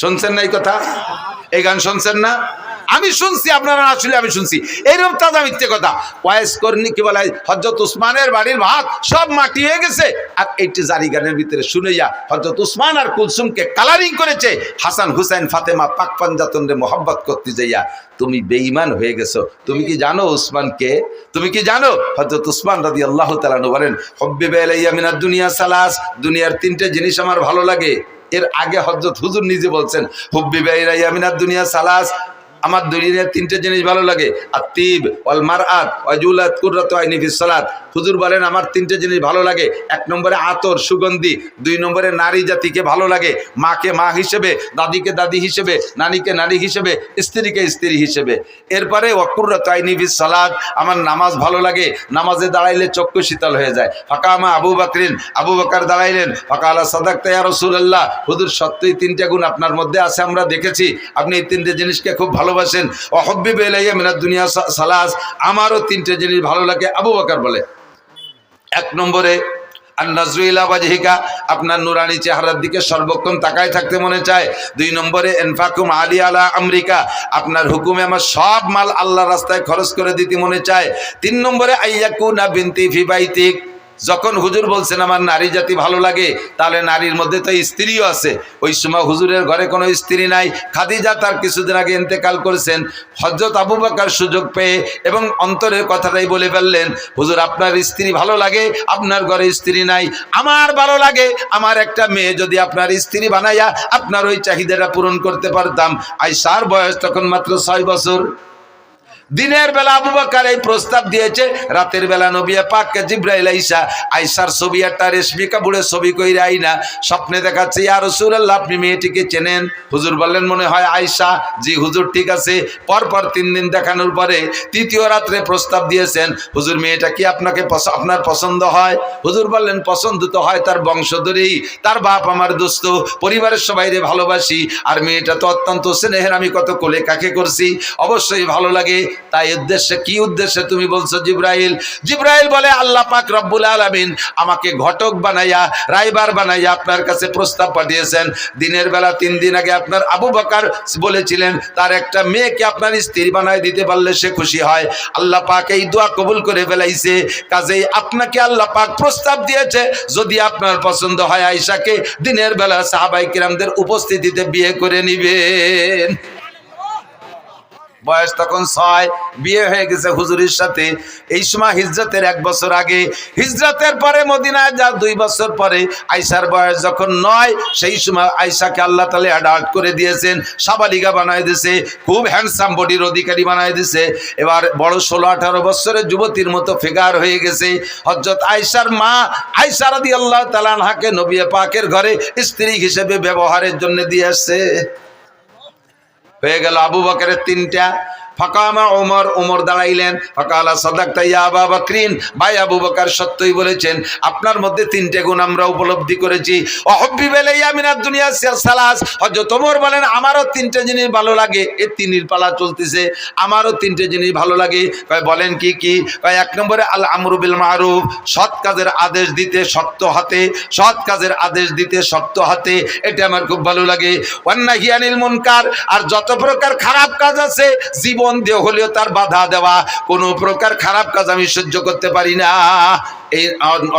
শুনছেন না এই কথা? এই গান শুনছেন না? আমি শুনছি, আপনারা আসলে আমি শুনছি এইরকম তাজা মিথ্যে কথা। ওয়াইসকর্ণী কি বলে হযরত উসমানের বাড়ির ভাত সব মাটি হয়ে গেছে। আর এইটি জারি গানের ভিতরে শুনেইয়া হযরত উসমান আর কুলসুমকে কালারিং করেছে হাসান হুসাইন ফাতেমা পাক পাঞ্জাতনরে মোহাব্বত করতে যাইয়া। তুমি বেঈমান হয়ে গেছো। তুমি কি জানো উসমানকে? তুমি কি জানো হযরত উসমান রাদিয়াল্লাহু তাআলা বলেন হুব্বিবা ইলাইয়া মিনাদ দুনিয়া সালাস, দুনিয়ার 3টে জিনিস আমার ভালো লাগে। এর আগে হযরত হুজুর নিজে বলছেন হুব্বিবা ইলাইয়া মিনাদ দুনিয়া সালাস, আমার দুনিয়ার 3টে জিনিস ভালো লাগে, আত্তিব ওয়াল মারআত ওয়াজুলাত কুররাতু আইনি ফিস সালাত। হুজুর বলেন আমার 3টে জিনিস ভালো লাগে। 1 নম্বরে আতর সুগন্ধি, 2 নম্বরে নারী জাতিকে ভালো লাগে, মাকে মা হিসেবে, দাদিকে দাদি হিসেবে, নারীকে নারী হিসেবে, স্ত্রীকে স্ত্রী হিসেবে। এরপরে ওয়া কুররাতু আইনি ফিস সালাত, আমার নামাজ ভালো লাগে, নামাজে দাঁড়াইলে চক্ষু শীতল হয়ে যায়। ফাকামা আবু বকরিন, আবু বকর দাঁড়াইলেন, ফাকালা সাদাকতা ইয়া রাসূলুল্লাহ, হুজুর সত্যই 3টে গুণ আপনার মধ্যে আছে, আমরা দেখেছি আপনি এই 3টে জিনিসকে খুব ভালোবাসেন। ওয়া হুব্বিবা ইলাইয়া মিনাদ দুনিয়া সালাস, আমারও 3টে জিনিস ভালো লাগে। আবু বকর বলে 1 নম্বরে আন-নাজরু ইলা ওয়াজহিকা, আপনার নুরানি চেহারার দিকে সর্বক্ষণ তাকায় থাকতে মনে চায়। 2 নম্বরে ইনফাকুম আলী আলা আমরিকা, আপনার হুকুমে আমার সব মাল আল্লাহর রাস্তায় খরচ করে দিতে মনে চায়। 3 নম্বরে আইয়াকুনা বিনতি ফি বাইতিক, যখন হুজুর বলছেন আমার নারী জাতি ভালো লাগে, তাহলে নারীর মধ্যে তো স্ত্রীও আছে। ওই সময় হুজুরের ঘরে কোনো স্ত্রী নাই, খাদিজা তার কিছুদিন আগে ইন্তেকাল করেছেন। হযরত আবু বকর সুযোগ পেয়ে এবং অন্তরের কথাটাই বলে ফেললেন হুজুর আপনার স্ত্রী ভালো লাগে, আপনার ঘরে স্ত্রী নাই, আমার ভালো লাগে আমার একটা মেয়ে যদি আপনার স্ত্রী বানাইয়া আপনার ওই চাহিদাটা পূরণ করতে পারতাম। আয়েশার বয়স তখন মাত্র 6 বছর। দিনের বেলা আবু বকর এই প্রস্তাব দিয়েছে, রাতের বেলা নবী পাককে জিবরাইল আয়েশার ছবি একটা রেশমি কাপড়ের ছবি কইরা আইনা স্বপ্নে দেখাচ্ছে, ইয়া রাসূলুল্লাহ আপনি মেয়েটিকে চেনেন? হুজুর বললেন মনে হয় আয়েশা। জি হুজুর ঠিক আছে। পরপর 3 দিন দেখানোর পরে 3য় রাত্রে প্রস্তাব দিয়েছেন, হুজুর মেয়েটা কি আপনার পছন্দ হয়? হুজুর বললেন পছন্দ তো হয় তার বংশধরেই, তার বাপ আমার দোস্ত, পরিবারের সবাইরে ভালোবাসি, আর মেয়েটা তো অত্যন্ত স্নেহের, আমি কত কোলে কাকে করছি, অবশ্যই ভালো লাগে। তাই উদ্দেশ্যে কি উদ্দেশ্যে তুমি বলছো জিবরাইল? জিবরাইল বলে আল্লাহ পাক রব্বুল আলামিন আমাকে ঘটক বানাইয়া রাইবার বানাইয়া আপনার কাছে প্রস্তাব পাঠিয়েছেন। দিনের বেলা 3 দিন আগে আপনার আবু বকর বলেছিলেন তার একটা মেয়েকে আপনার স্ত্রী বানায় দিতে পারলে সে খুশি হয়। আল্লাহ পাক এই দোয়া কবুল করে ফেলাইছে, কাজেই আপনাকে আল্লাহ পাক প্রস্তাব দিয়েছে যদি আপনার পছন্দ হয় আয়েশাকে দিনের বেলা সাহাবায়ে কিরামদের উপস্থিতিতে বিয়ে করে নিবেন। বয়স তখন 6, বিয়ে হয়ে গেছে হুজুরের সাথে। এই সময় হিজরতের 1 বছর আগে, হিজরতের পরে মদিনায় যা 2 বছর পরে আয়েশার বয়স যখন 9, সেই সময় আয়েশাকে আল্লাহ তাআলা অ্যাডাল্ট করে দিয়েছেন, সাবালিকা বানায় দিয়েছে, খুব হ্যান্ডসাম বডির অধিকারী বানায় দিয়েছে। এবার বড় 16-18 বছরের যুবতীর মতো ফিগার হয়ে গেছে। হযরত আয়েশার মা আয়েশা রাদিয়াল্লাহু তাআলা আনহাকে নবী পাকের ঘরে স্ত্রী হিসেবে ব্যবহারের জন্য দিয়ে আসছে। হয়ে গেল আবু বকরের 3টা। ফাকামা ওমর, ওমর দাঁড়াইলেন। ফাকালা সাদাকতা ইয়া আবু বকরিন, ভাই আবু বকর সত্যই বলেছেন, আপনার মধ্যে 3টে গুণ আমরা উপলব্ধি করেছি। ওয়াহুব্বিব ইলাইয়া মিনাদ দুনিয়া সালাস, হযরত ওমর বলেন আমারও 3টে জিনিস ভালো লাগে। এই তিনির পালা চলতেছে, আমারও 3টে জিনিস ভালো লাগে। কয় বলেন কি কি? কয় 1 নম্বরে আল আমরু বিল মারুফ, সৎ কাজের আদেশ দিতে শক্ত হাতে, সৎ কাজের আদেশ দিতে শক্ত হাতে, এটা আমার খুব ভালো লাগে। ওয়ান নাহি আনিল মুনকার, আর যত প্রকার খারাপ কাজ আছে জীবন দিয়ে হলেও তার বাধা দেওয়া, কোনো প্রকার খারাপ কাজ আমি সহ্য করতে পারি না, এই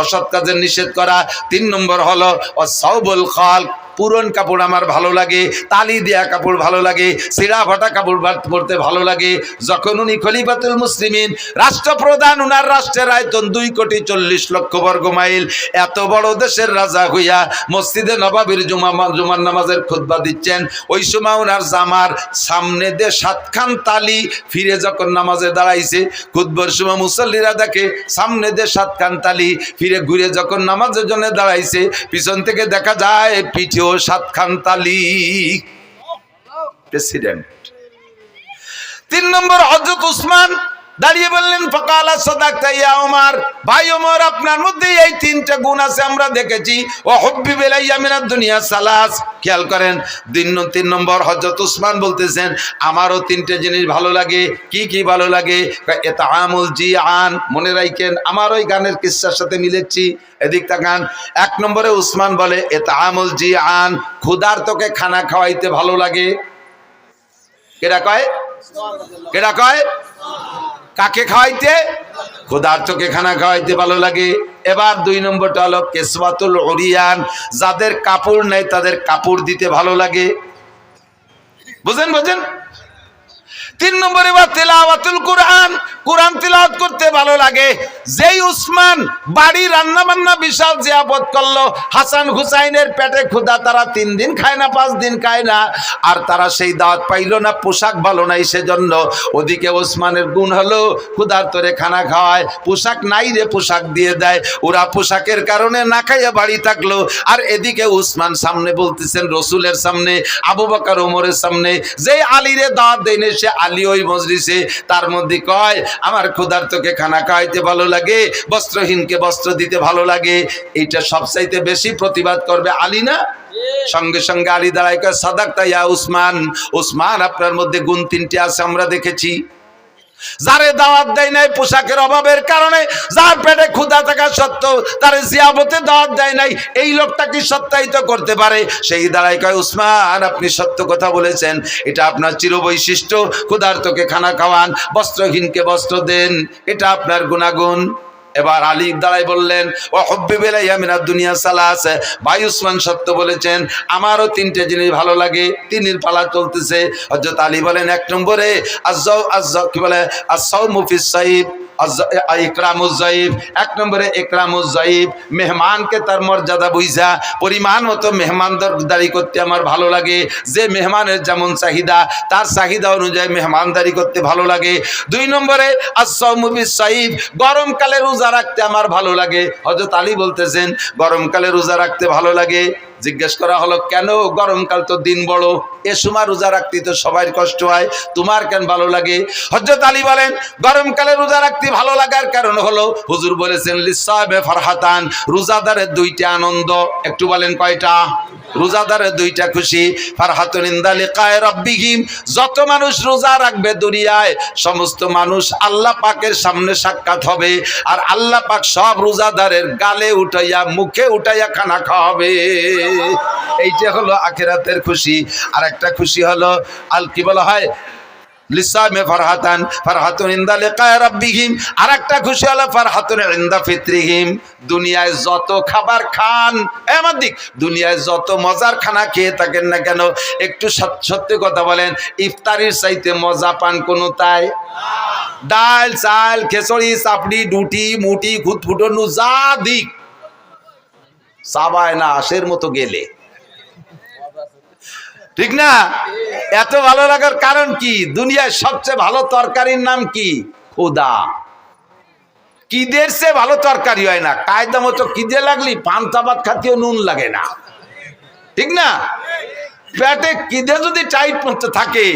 অসৎ কাজের নিষেধ করা। 3 নম্বর হলো ওয়াসাউবুল খালক, পুরন কাপড় আমার ভালো লাগে, তালি দেয়া কাপড় ভালো লাগে, ছিঁড়া ফাটা কাপড় পরতে ভালো লাগে। যখন উনি খলিফাতুল মুসলিমিন, রাষ্ট্রপ্রধান, উনার রাষ্ট্রের আয়তন 2,40,00,000 বর্গ মাইল, এত বড় দেশের রাজা হইয়া মসজিদে নবাবির জুমার নামাজের খুতবা দিচ্ছেন, ওই সময় উনার জামার সামনে দিয়ে 7খান তালি, ফিরে যখন নামাজে দাঁড়াইছে, খুতবার সময় মুসল্লিরা দেখে সামনে দিয়ে 7খান তালি, ফিরে ঘুরে যখন নামাজের জন্য দাঁড়াইছে, পিছন থেকে দেখা যায় পিঠে 7খান তালি। প্রেসিডেন্ট। 3 নম্বর হযরত উসমান দাঁড়িয়ে বললেন ফাকালা সাদাকতা ইয়া ওমর, ভাই ওমর আপনার মধ্যে এই 3টে গুণ আছে আমরা দেখেছি। ওয়াহুব্বিব ইলাইয়া মিনাদ দুনিয়া সালাস, খেয়াল করেন 3 নম্বর হযরত উসমান বলতেছেন আমারও 3টে জিনিস ভালো লাগে। কি কি ভালো লাগে? ইতআমুল জিআন, মনে রাখেন আমার ওই গানের কিসসার সাথে মিলেছি, এদিক তাকান। 1 নম্বরে উসমান বলে ইতআমুল জিআন, ক্ষুধার্তকে খানা খাওয়াইতে ভালো লাগে। কেডা কয়? কেডা কয়? কাকে খাওয়াইতে? ক্ষুধার্তকে খানা খাওয়াইতে ভালো লাগে। এবার 2 নম্বরটা হলো কিসওয়াতুল উরিয়ান, যাদের কাপড় নেই তাদের কাপড় দিতে ভালো লাগে। বুঝেন বুঝেন? 3 নম্বরে বা তিলাওয়াতুল কুরআন, কোরআন তিলাওয়াত করতে ভালো লাগে। যেই উসমান বাড়ি রান্না বান্না বিশাল জিয়াবত করলো, হাসান হুসাইনের পেটে ক্ষুধা, তারা 3 দিন খায় না, 5 দিন খায় না, আর তারা সেই দাওয়াত পাইলো না, পোশাক ভালো নাই সেজন্য। ওদিকে ওসমানের গুণ হলো ক্ষুধার্তরে খানা খাওয়ায়, পোশাক নাই রে পোশাক দিয়ে দেয়, ওরা পোশাকের কারণে না খাইয়া বাড়ি থাকলো। আর এদিকে উসমান সামনে বলতেছেন রসুলের সামনে, আবু বকর ওমরের সামনে, যেই আলীরে দাওয়াত দেয়নি সে আলী ওই মজলিসে, তার মধ্যে কয় আমার ক্ষুধার্তকে খানা খাওয়াইতে ভালো লাগে, বস্ত্রহীনকে বস্ত্র দিতে ভালো লাগে। এইটা সবচাইতে বেশি প্রতিবাদ করবে আলী না? সঙ্গে সঙ্গে আলী দাঁড়ায় কয় সাদাকতা ইয়া উসমান, উসমান আপনার মধ্যে গুণ 3টে আছে আমরা দেখেছি। যারে দাওয়াত দেয় নাই পোশাকের অভাবের কারণে, যার পেটে ক্ষুধা থাকা সত্ত্বেও তার জিয়াবতে দাওয়াত দেয় নাই, এই লোকটা কি সত্যায়িত করতে পারে? সেই দাঁড়ায় কয় উসমান আপনি সত্য কথা বলেছেন, এটা আপনার চিরবৈশিষ্ট্য, ক্ষুধার্তকে খানা খাওয়ান, বস্ত্রহীনকে বস্ত্র দেন, এটা আপনার গুণাগুণ। এবার আলী দাঁড়াই বললেন ওয়াহুব্বিব ইলাইয়া মিনাদ দুনিয়া সালাস, ভাই উসমান সত্য বলেছেন, আমারও 3টে জিনিস ভালো লাগে। 3-এর পালা চলতেছে। হযরত আলী বলেন 1 নম্বরে কি বলে আস-সাওমু ফিস সাইব, ইকরামুজ যায়েব। 1 নম্বরে ইকরামুজ যায়েব, মেহমানকে তার মর্যাদা বুঝা পরিমাণ মতো মেহমানদারি করতে আমার ভালো লাগে। যে মেহমানের যেমন চাহিদা তার চাহিদা অনুযায়ী মেহমানদারি করতে ভালো লাগে। 2 নম্বরে আস-সাওমু ফিস সাইব, গরমকালে রোজা রাখতে আমার ভালো লাগে। হযরত আলী বলতেছেন গরমকালে রোজা রাখতে ভালো লাগে। জিজ্ঞেস করা হলো কেন? গরমকাল তো দিন বড়, এ সময় রোজা রাখতে তো সবাই কষ্ট হয়, তোমার কেন ভালো লাগে? হযরত আলী বলেন গরমকালে রোজা রাখতে ভালো লাগার কারণ হলো হুজুর বলেছেন লিসাবে ফারহাতান, রোজাদারের 2টা আনন্দ। একটু বলেন কয়টা? রোজাদারের 2টা খুশি। ফারহাতুন ইনদা লিকায়ে রাব্বিহিম, যত মানুষ রোজা রাখবে দুনিয়ায় সমস্ত মানুষ আল্লাহ পাকের সামনে সাক্ষাৎ হবে, আর আল্লাহ পাক সব রোজাদারের গালে উঠাইয়া মুখে উঠাইয়া খানা খাওয়াবে। এইটা হলো আখিরাতের খুশি। আর একটা খুশি হলো কি বলা হয় লিসামে ফারহাতান ফারহাতুন ইনদা লিকায়ে রাব্বিহিম, আরেকটা খুশি হলো ফারহাতুন ইনদা ফিতরিহিম। দুনিয়ায় যত খাবার খান, আমার দিক দুনিয়ায় যত মজার খানা খেয়ে থাকেন না কেন, একটু সত্যি কথা বলেন, ইফতারির চাইতে মজা পান কোনো তাই? ডাল চাল খেচড়ি চাপড়ি ডুটি মুটি খুঁতফুটনু যা দিক চাবায় না আশের মতো গেলে, ঠিক না? এত ভালো লাগার কারণ কি? দুনিয়ায় সবচেয়ে ভালো তরকারির নাম কি? খোদা। কিদের সে ভালো তরকারি হয় না। কায়দা মতো কিদে লাগলি পান্তা ভাত খাতেও নুন লাগে না, ঠিক না? পেটে কিদে যদি টাইট মতো থাকে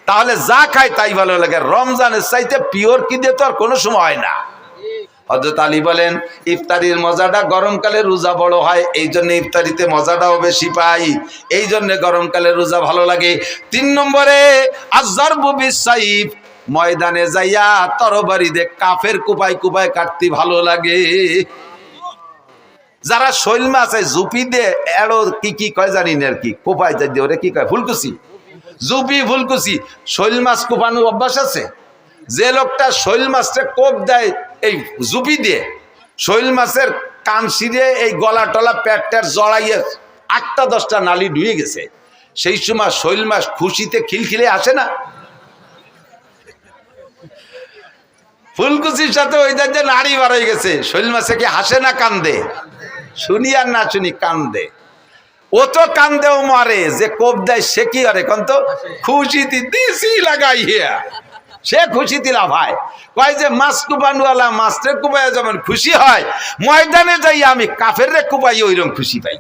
তাহলে যা খায় তাই ভালো লাগে। রমজানের চাইতে পিওর কিদে তো আর কোনো সময় হয় না। হযরত আলী বলেন ইফতারির মজাটা গরমকালে রোজা বড় হয়, এই জন্য ইফতারিতে মজাটাও বেশি পাই, এই জন্য গরমকালে রোজা ভালো লাগে। 3 নম্বরে আযযারবু বিসাইফ, ময়দানে যাইয়া তরবারি দিয়ে কাফের কুপায় কুপায় কাটতে ভালো লাগে। যারা শৈল মাছ আছে জুপি দিয়ে এড়ো কি কি কয় জানি না আর কি, কোপায় যাই দিয়ে ওরে কি কয়, ফুলকুচি, জুপি ফুলকুচি, শৈল মাছ কোপানোর অভ্যাস আছে। যে লোকটা শৈল মাছটা কোপ দেয় এই জুপি দিয়ে, শৈল মাছের কান ছিঁড়ে এই গলা টলা পেট টেট জড়াইয়ে 8টা 10টা নালি ঢুয়ে গেছে, সেই সময় শৈল মাছ খুশিতে খিলখিলে আসে না? ফুলকুচির সাথে ওই যে নাড়ি বার হয়ে গেছে, শৈল মাছে কি হাসে না কান্দে? শুনি আর না শুনি কান্দে। ও তো কান্দেও মারে, যে কোপ দেয় সে কি করে কোন তো? খুশিতে দিছি লাগাইয়া সে খুশিতে লাভায়। কয় যে মাছ কুপানওয়ালা মাছরে কুপাইয়া যেমন খুশি হয়, ময়দানে যাই আমি কাফের রে কুপাই ওইরকম খুশি পাই।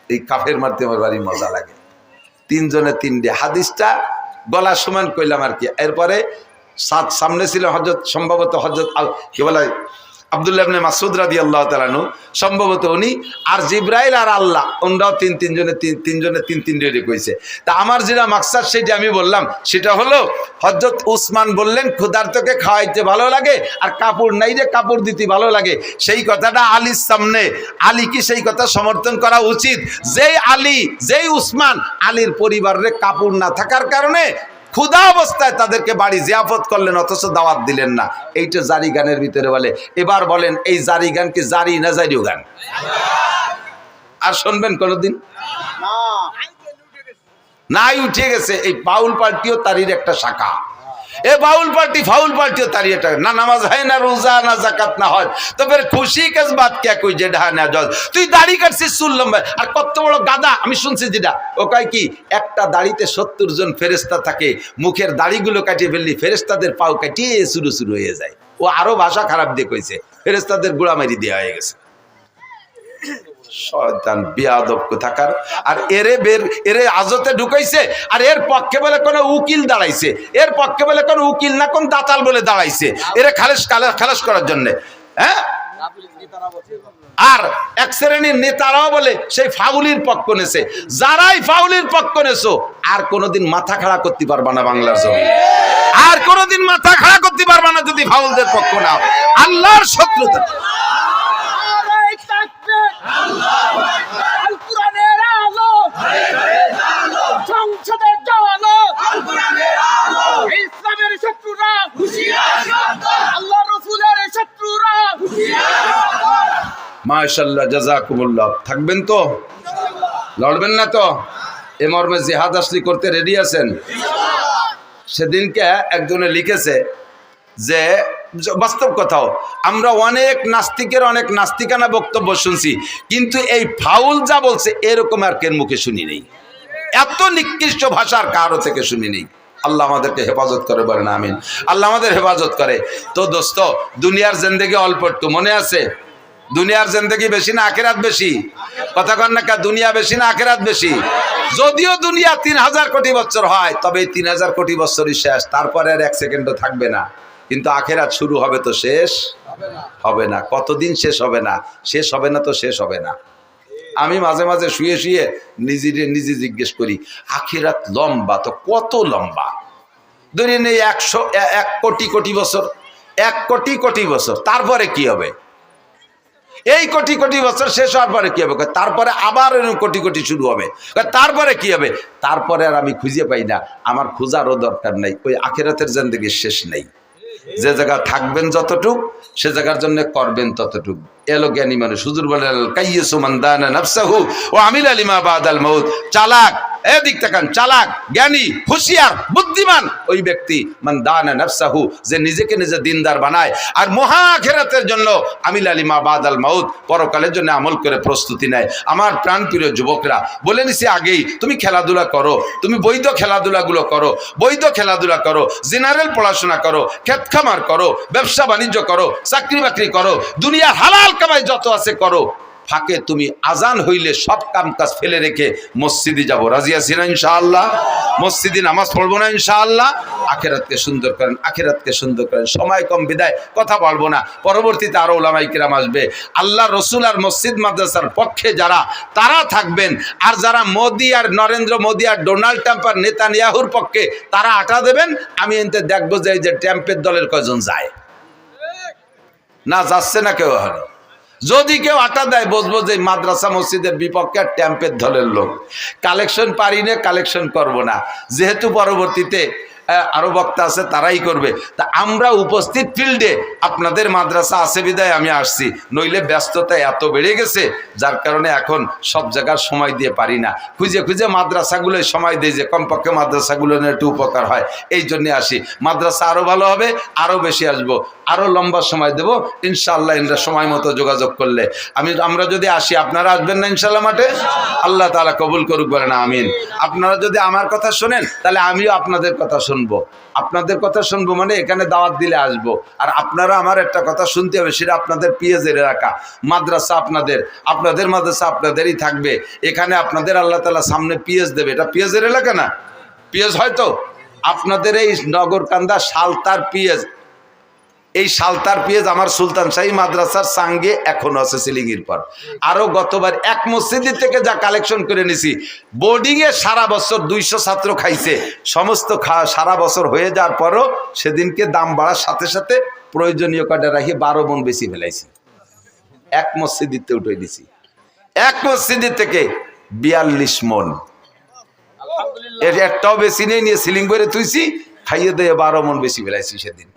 এই কাফের মারতে আমার বাড়ি মজা লাগে। 3 জনে 3 হাদিসটা গলা সমান কইলাম আর কি। এরপরে সামনে ছিল হযরত, সম্ভবত হযরত কি বলে আব্দুল্লাহ ইবনে মাসউদ রাদিয়াল্লাহু তাআলা আনহু, সম্ভবত উনি, আর জিবরাইল আর আল্লাহ, ওনরাও 3 জনে 3 জনে কইছে। তা আমার যেটা মাকসাদ সেটা আমি বললাম, সেটা হলো হযরত উসমান বললেন ক্ষুধার্তকে খাওয়াইতে ভালো লাগে আর কাপড় নাই রে কাপড় দিতে ভালো লাগে। সেই কথাটা আলীর সামনে, আলী কি সেই কথা সমর্থন করা উচিত? যেই আলী, যেই উসমান আলীর পরিবারের কাপড় না থাকার কারণে ক্ষুধা অবস্থায় তাদেরকে বাড়ি জিয়াফত করলেন, অথচ দাওয়াত দিলেন না। এইটা জারি গানের ভিতরে বলে। এবার বলেন এই জারি গান কি জারি না জারিও গান? আর শুনবেন কোনদিন? নাই, উঠে গেছে। এই বাউল পার্টিও তারই একটা শাখা। এ বাউল পার্টি ফাউল পার্টিও তারই একটা, না নামাজ হয় না রোজা না জাকাত না হয়, তো ফের খুশি কাজ বাদ কে কই যে ঢা না জল। তুই দাড়ি কাটছিস চুল লম্বা, আর কত বড় গাদা। আমি শুনছি যেটা, ও কয় কি একটা দাড়িতে 70 জন ফেরেশতা থাকে, মুখের দাড়িগুলো কাটিয়ে ফেললি ফেরেশতাদের পাও কাটিয়ে শুরু শুরু হয়ে যায়। ও আরো ভাষা খারাপ দিয়ে কইছে, ফেরেশতাদের গোড়া মারি দেওয়া হয়ে গেছে। শয়তান বেয়াদব কোথাকার। আর এরে আজতে ঢুকাইছে, আর এর পক্ষে বলে কোন উকিল দাঁড়াইছে, এর পক্ষে বলে কোন উকিল না কোন দাতাল বলে দাঁড়াইছে, এরে খালাস করার জন্য। হ্যাঁ, আর এক শ্রেণীর নেতারাও বলে সেই ফাউলির পক্ষ নেছে। যারাই ফাউলির পক্ষ নেছো আর কোনোদিন মাথা খাড়া করতে পারবা না বাংলার জমি, আর কোনোদিন মাথা খাড়া করতে পারবা না যদি ফাউলদের পক্ষ নাও। আল্লাহর শত্রুতা। মাশাআল্লাহ, জাযাকুমুল্লাহ। থাকবেন তো, লড়বেন না তো? এ মর্মে জিহাদ আসলি করতে রেডি আছেন? সেদিনকে একজনে লিখেছে যে বাস্তব কথাও, আমরা অনেক নাস্তিকের অনেক নাস্তিকানা বক্তব্য শুনছি, কিন্তু এই ফাউল যা বলছে এরকম আর কেন মুখে শুনি নেই, এত নিকৃষ্ট ভাষার কারো থেকে শুনি নেই। আল্লাহ আমাদেরকে হেফাজত করে, বলেন আমিন। আল্লাহ আমাদের হেফাজত করে। তো দোস্ত, দুনিয়ার জিন্দেগি অল্প একটু, মনে আছে? দুনিয়ার জিন্দেগি বেশি না আখিরাত বেশি? কথা কন না, দুনিয়া বেশি না আখিরাত বেশি? যদিও দুনিয়া 3000 কোটি বছর হয়, তবে 3000 কোটি বছরই শেষ, তারপরে আর 1 সেকেন্ডও থাকবে না। কিন্তু আখিরাত শুরু হবে তো শেষ হবে না। কতদিন শেষ হবে না? শেষ হবে না তো শেষ হবে না। আমি মাঝে মাঝে শুয়ে শুয়ে নিজে জিজ্ঞেস করি, আখিরাত লম্বা তো কত লম্বা? ধরে নেই 1 কোটি কোটি বছর, 1 কোটি কোটি বছর, তারপরে কি হবে? এই কোটি কোটি বছর শেষ হওয়ার পরে কি হবে? তারপরে আবার কোটি কোটি শুরু হবে। তারপরে কি হবে? তারপরে আর আমি খুঁজে পাই না। আমার খোঁজারও দরকার নাই, ওই আখিরাতের জিন্দেগির শেষ নেই। যে জায়গা থাকবেন যতটুক, সে জায়গার জন্য করবেন ততটুক। এলো জ্ঞানী মানুষ। হুজুর বলেন কাইয়্যিসু মান দানা নাফসাহু ওয়া আমিলা লিমা বাদাল মাউত। চালাক, এদিক তাকান, চালাক, জ্ঞানী, হুঁশিয়ার, বুদ্ধিমান ওই ব্যক্তি মান দানা নাফসাহু, যে নিজেকে নিজে দিনদার বানায় আর মহা আখিরাতের জন্য আমিলা লিমা বাদাল মাউত, পরকালের জন্য আমল করে প্রস্তুতি নেয়। আমার প্রাণপ্রিয় যুবকরা, বলে নিছি আগেই, তুমি খেলাধুলা করো, তুমি বৈধ খেলাধুলাগুলো করো, বৈধ খেলাধুলা করো, জেনারেল পড়াশোনা করো, ক্ষেত খামার করো, ব্যবসা বাণিজ্য করো, চাকরি বাকরি করো, দুনিয়ার হালাল কামাই যত আছে করো। ফাঁকে তুমি আজান হইলে সব কাম কাজ ফেলে রেখে মসজিদে যাবো। রাজি আছি না ইনশাআল্লাহ? মসজিদে নামাজ পড়বো না ইনশাআল্লাহ? আখিরাতকে সুন্দর করেন, আখিরাতকে সুন্দর করেন। সময় কম বিদায় কথা বলবো না, পরবর্তীতে আরো উলামায়ে কিরাম আসবে। আল্লাহ রসুল আর মসজিদ মাদ্রাসার পক্ষে যারা, তারা থাকবেন। আর যারা মোদি আর নরেন্দ্র মোদি আর ডোনাল্ড ট্রাম্প আর নেতানিয়াহুর পক্ষে, তারা আটা দেবেন। আমি এতে দেখবো যে ট্রাম্পের দলের কয়জন যায়, না যাচ্ছে না কেউ। হলো যদি কেউ আটা দেয়, বুঝবো যে মাদ্রাসা মসজিদের বিপক্ষে আর ট্যাম্পের দলের লোক। কালেকশন পারি না, কালেকশন করব না, যেহেতু পরবর্তীতে আরো বক্তা আছে, তারাই করবে। তা আমরা উপস্থিত ফিল্ডে, আপনাদের মাদ্রাসা আছে বিদায় আমি আসছি, নইলে ব্যস্ততা এত বেড়ে গেছে যার কারণে এখন সব জায়গার সময় দিয়ে পারি না। খুঁজে খুঁজে মাদ্রাসাগুলোয় সময় দিই যে কমপক্ষে মাদ্রাসাগুলো একটু উপকার হয়, এই জন্যে আসি। মাদ্রাসা আরো ভালো হবে, আরো বেশি আসবো, আরো লম্বা সময় দেবো ইনশাআল্লাহ। ইনরা সময় মতো যোগাযোগ করলে আমরা যদি আসি, আপনারা আসবেন না ইনশাআল্লাহ মাঠে? আল্লাহ তাআলা কবুল করুক, বলেন আমিন। আপনারা যদি আমার কথা শোনেন, তাহলে আমিও আপনাদের কথা শুনবো। আপনাদের কথা শুনবো মানে এখানে দাওয়াত দিলে আসবো। আর আপনারা আমার একটা কথা শুনতে হবে, সেটা আপনাদের পিএজের এলাকা, মাদ্রাসা আপনাদের, আপনাদের মাদ্রাসা আপনাদেরই থাকবে। এখানে আপনাদের আল্লাহ তাআলা সামনে পিএজ দেবে। এটা পিএজের এলাকা না? পিএজ হয়তো আপনাদের এই নগরকান্দা সালতার পিএজ, এই সালতার পিএজ আমার সুলতান শাহী মাদ্রাসার সঙ্গে এখনো আছে সিলিংয়ের পর। আরো গতবার এক মসজিদ থেকে যা কালেকশন করে নিছি, বোর্ডিং এ সারা বছর 200 ছাত্র খাইছে। সমস্ত সারা বছর হয়ে যাওয়ার পরও সেদিনকে দাম বাড়ার সাথে সাথে প্রয়োজনীয় কটা রাখি 12 মণ বেশি ফেলাইছি। এক মসজিদে উঠে দিছি, এক মসজিদ থেকে 42 মণ। এর একটাও বেশি নেই, নিয়ে সিলিং করে তুইছি, খাইয়ে দিয়ে 12 মণ বেশি ফেলাইছি। সেদিন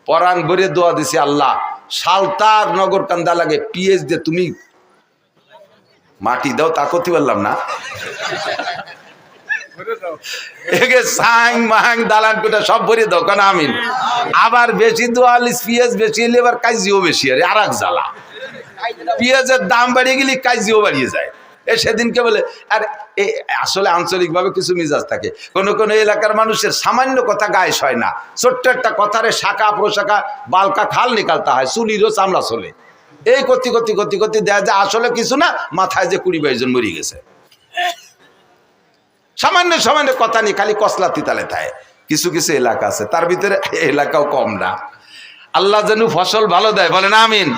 পরাণ ভরে দোয়া দিছি, আল্লাহ সালতার নগর কান্দা লাগে পিএইচ দিয়ে তুমি মাটি দাও। তা করতে পারলাম না, দালান কোটা সব ভরে দাও, কেন আমিন। আবার বেশি দোয়া পিএইচ বেশি হলে এবার কাজিও বেশি, আর এক জ্বালা। পেঁয়াজের দাম বাড়িয়ে গেলে কাজিও বাড়িয়ে যায়। সেদিনকে বলে, আর আসলে আঞ্চলিকভাবে কিছু মিজাজ থাকে, কোনো কোনো এলাকার মানুষের সামান্য কথা গায়ে হয় না, ছোট্ট একটা কথারে শাখা প্রশাখা বালকা খাল নিকালতে হয়, চুলিরও চামড়া চলে। এই করতে করতে করতে করতে দেখা যায় আসলে কিছু না, মাথায় যে 20-22 জন মরে গেছে। সামান্য সামান্য কথা নিয়ে খালি কসলা তিতালে থাকে। কিছু কিছু এলাকা আছে, তার ভিতরে এলাকাও কম না। আল্লাহ যেন ফসল ভালো দেয়, বলেন আমিন।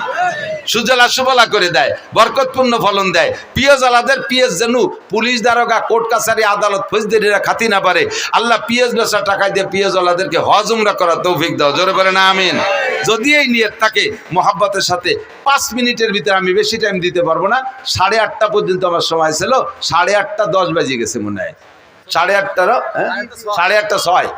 সুজলা সুফলা করে দেয়, বরকতপূর্ণ ফলন দেয়। পিএস আলাদের পিএস যেন পুলিশ দারোগা কোর্ট কাছারি আদালত ফৌজদারিরা খাতি না পারে। আল্লাহ পিএস বেচা টাকায় দিয়ে পিএস আলাদেরকে হজ উমরা করার তৌফিক দাও, জোরে বলেন আমিন। যদি এই নিয়ত থাকে মহাব্বতের সাথে, 5 মিনিটের ভিতরে, আমি বেশি টাইম দিতে পারবো না, 8:30 পর্যন্ত আমার সময় ছিল। 8:30-10 বাজে গেছে মনে হয়, 8:30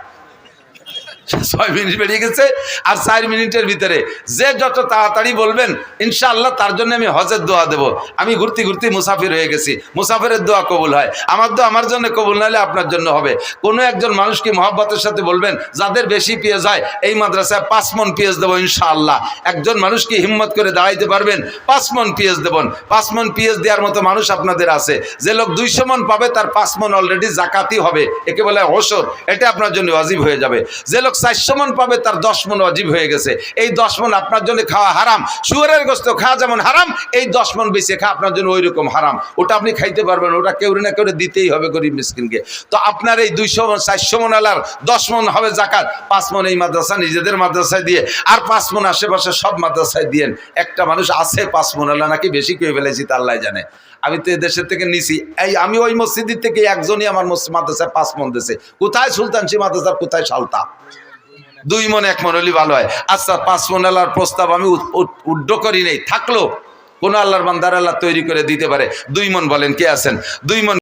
6 মিনিট বেরিয়ে গেছে। আর 4 মিনিটের ভিতরে যে যত তাড়াতাড়ি বলবেন ইনশাআল্লাহ তার জন্য আমি হজের দোয়া দেব। আমি ঘুরতে ঘুরতে মুসাফির হয়ে গেছি, মুসাফিরের দোয়া কবুল হয়, আমার দোয়া আমার জন্য কবুল না হলে আপনার জন্য হবে। কোনো একজন মানুষকে মহব্বতের সাথে বলবেন, যাদের বেশি পেঁয়াজ হয় এই মাদ্রাসায় 5 মণ পেঁয়াজ দেবো ইনশাআল্লাহ। একজন মানুষকে হিম্মত করে দাঁড়াইতে পারবেন, 5 মণ পেঁয়াজ দেবেন। 5 মণ পেঁয়াজ দেওয়ার মতো মানুষ আপনাদের আছে। যে লোক 200 মণ পাবে তার 5 মণ অলরেডি জাকাতি হবে, একে বলে ওসর, এটা আপনার জন্য ওয়াজিব হয়ে যাবে। যে লোক 400 মণ পাবে তার 10 মণ ওয়াজিব হয়ে গেছে। এই 10 মণ আপনার জন্য খাওয়া হারাম। শুয়োরের গোশত খাওয়া যেমন হারাম, এই 10 মণ বেশি খাওয়া আপনার জন্য ওই রকম হারাম। ওটা আপনি খাইতে পারবেন, ওটা কেউ না কেউ দিতেই হবে গরিব মিসকিনকে। তো আপনার এই 200 মণ 400 মণ আলার 10 মণ হবে জাকাত। 5 মণ এই মাদ্রাসা নিজেদের মাদ্রাসায় দিয়ে, আর 5 মণ আশেপাশে সব মাদ্রাসায় দিয়েন। একটা মানুষ আছে 5 মণ আলা নাকি বেশি করে ফেলেছি তা আল্লাহ জানে। আমি তো দেশের থেকে নিছি, আমি ওই মসজিদ থেকে একজনই আমার মাদ্রাসায় 5 মণ দিয়েছে। কোথায় সুলতানশী মাদ্রাসা, কোথায় সালতা? 2 মণ 1 মণ হলে ভালো হয়। আচ্ছা, 5 মণ আলার প্রস্তাব আমি উড্ড করি নেই, থাকলো কোন আল্লাহর বান্দার আল্লাহ তৈরি করে দিতে পারে? 2 মন বলেন কে আছেন? 2 মন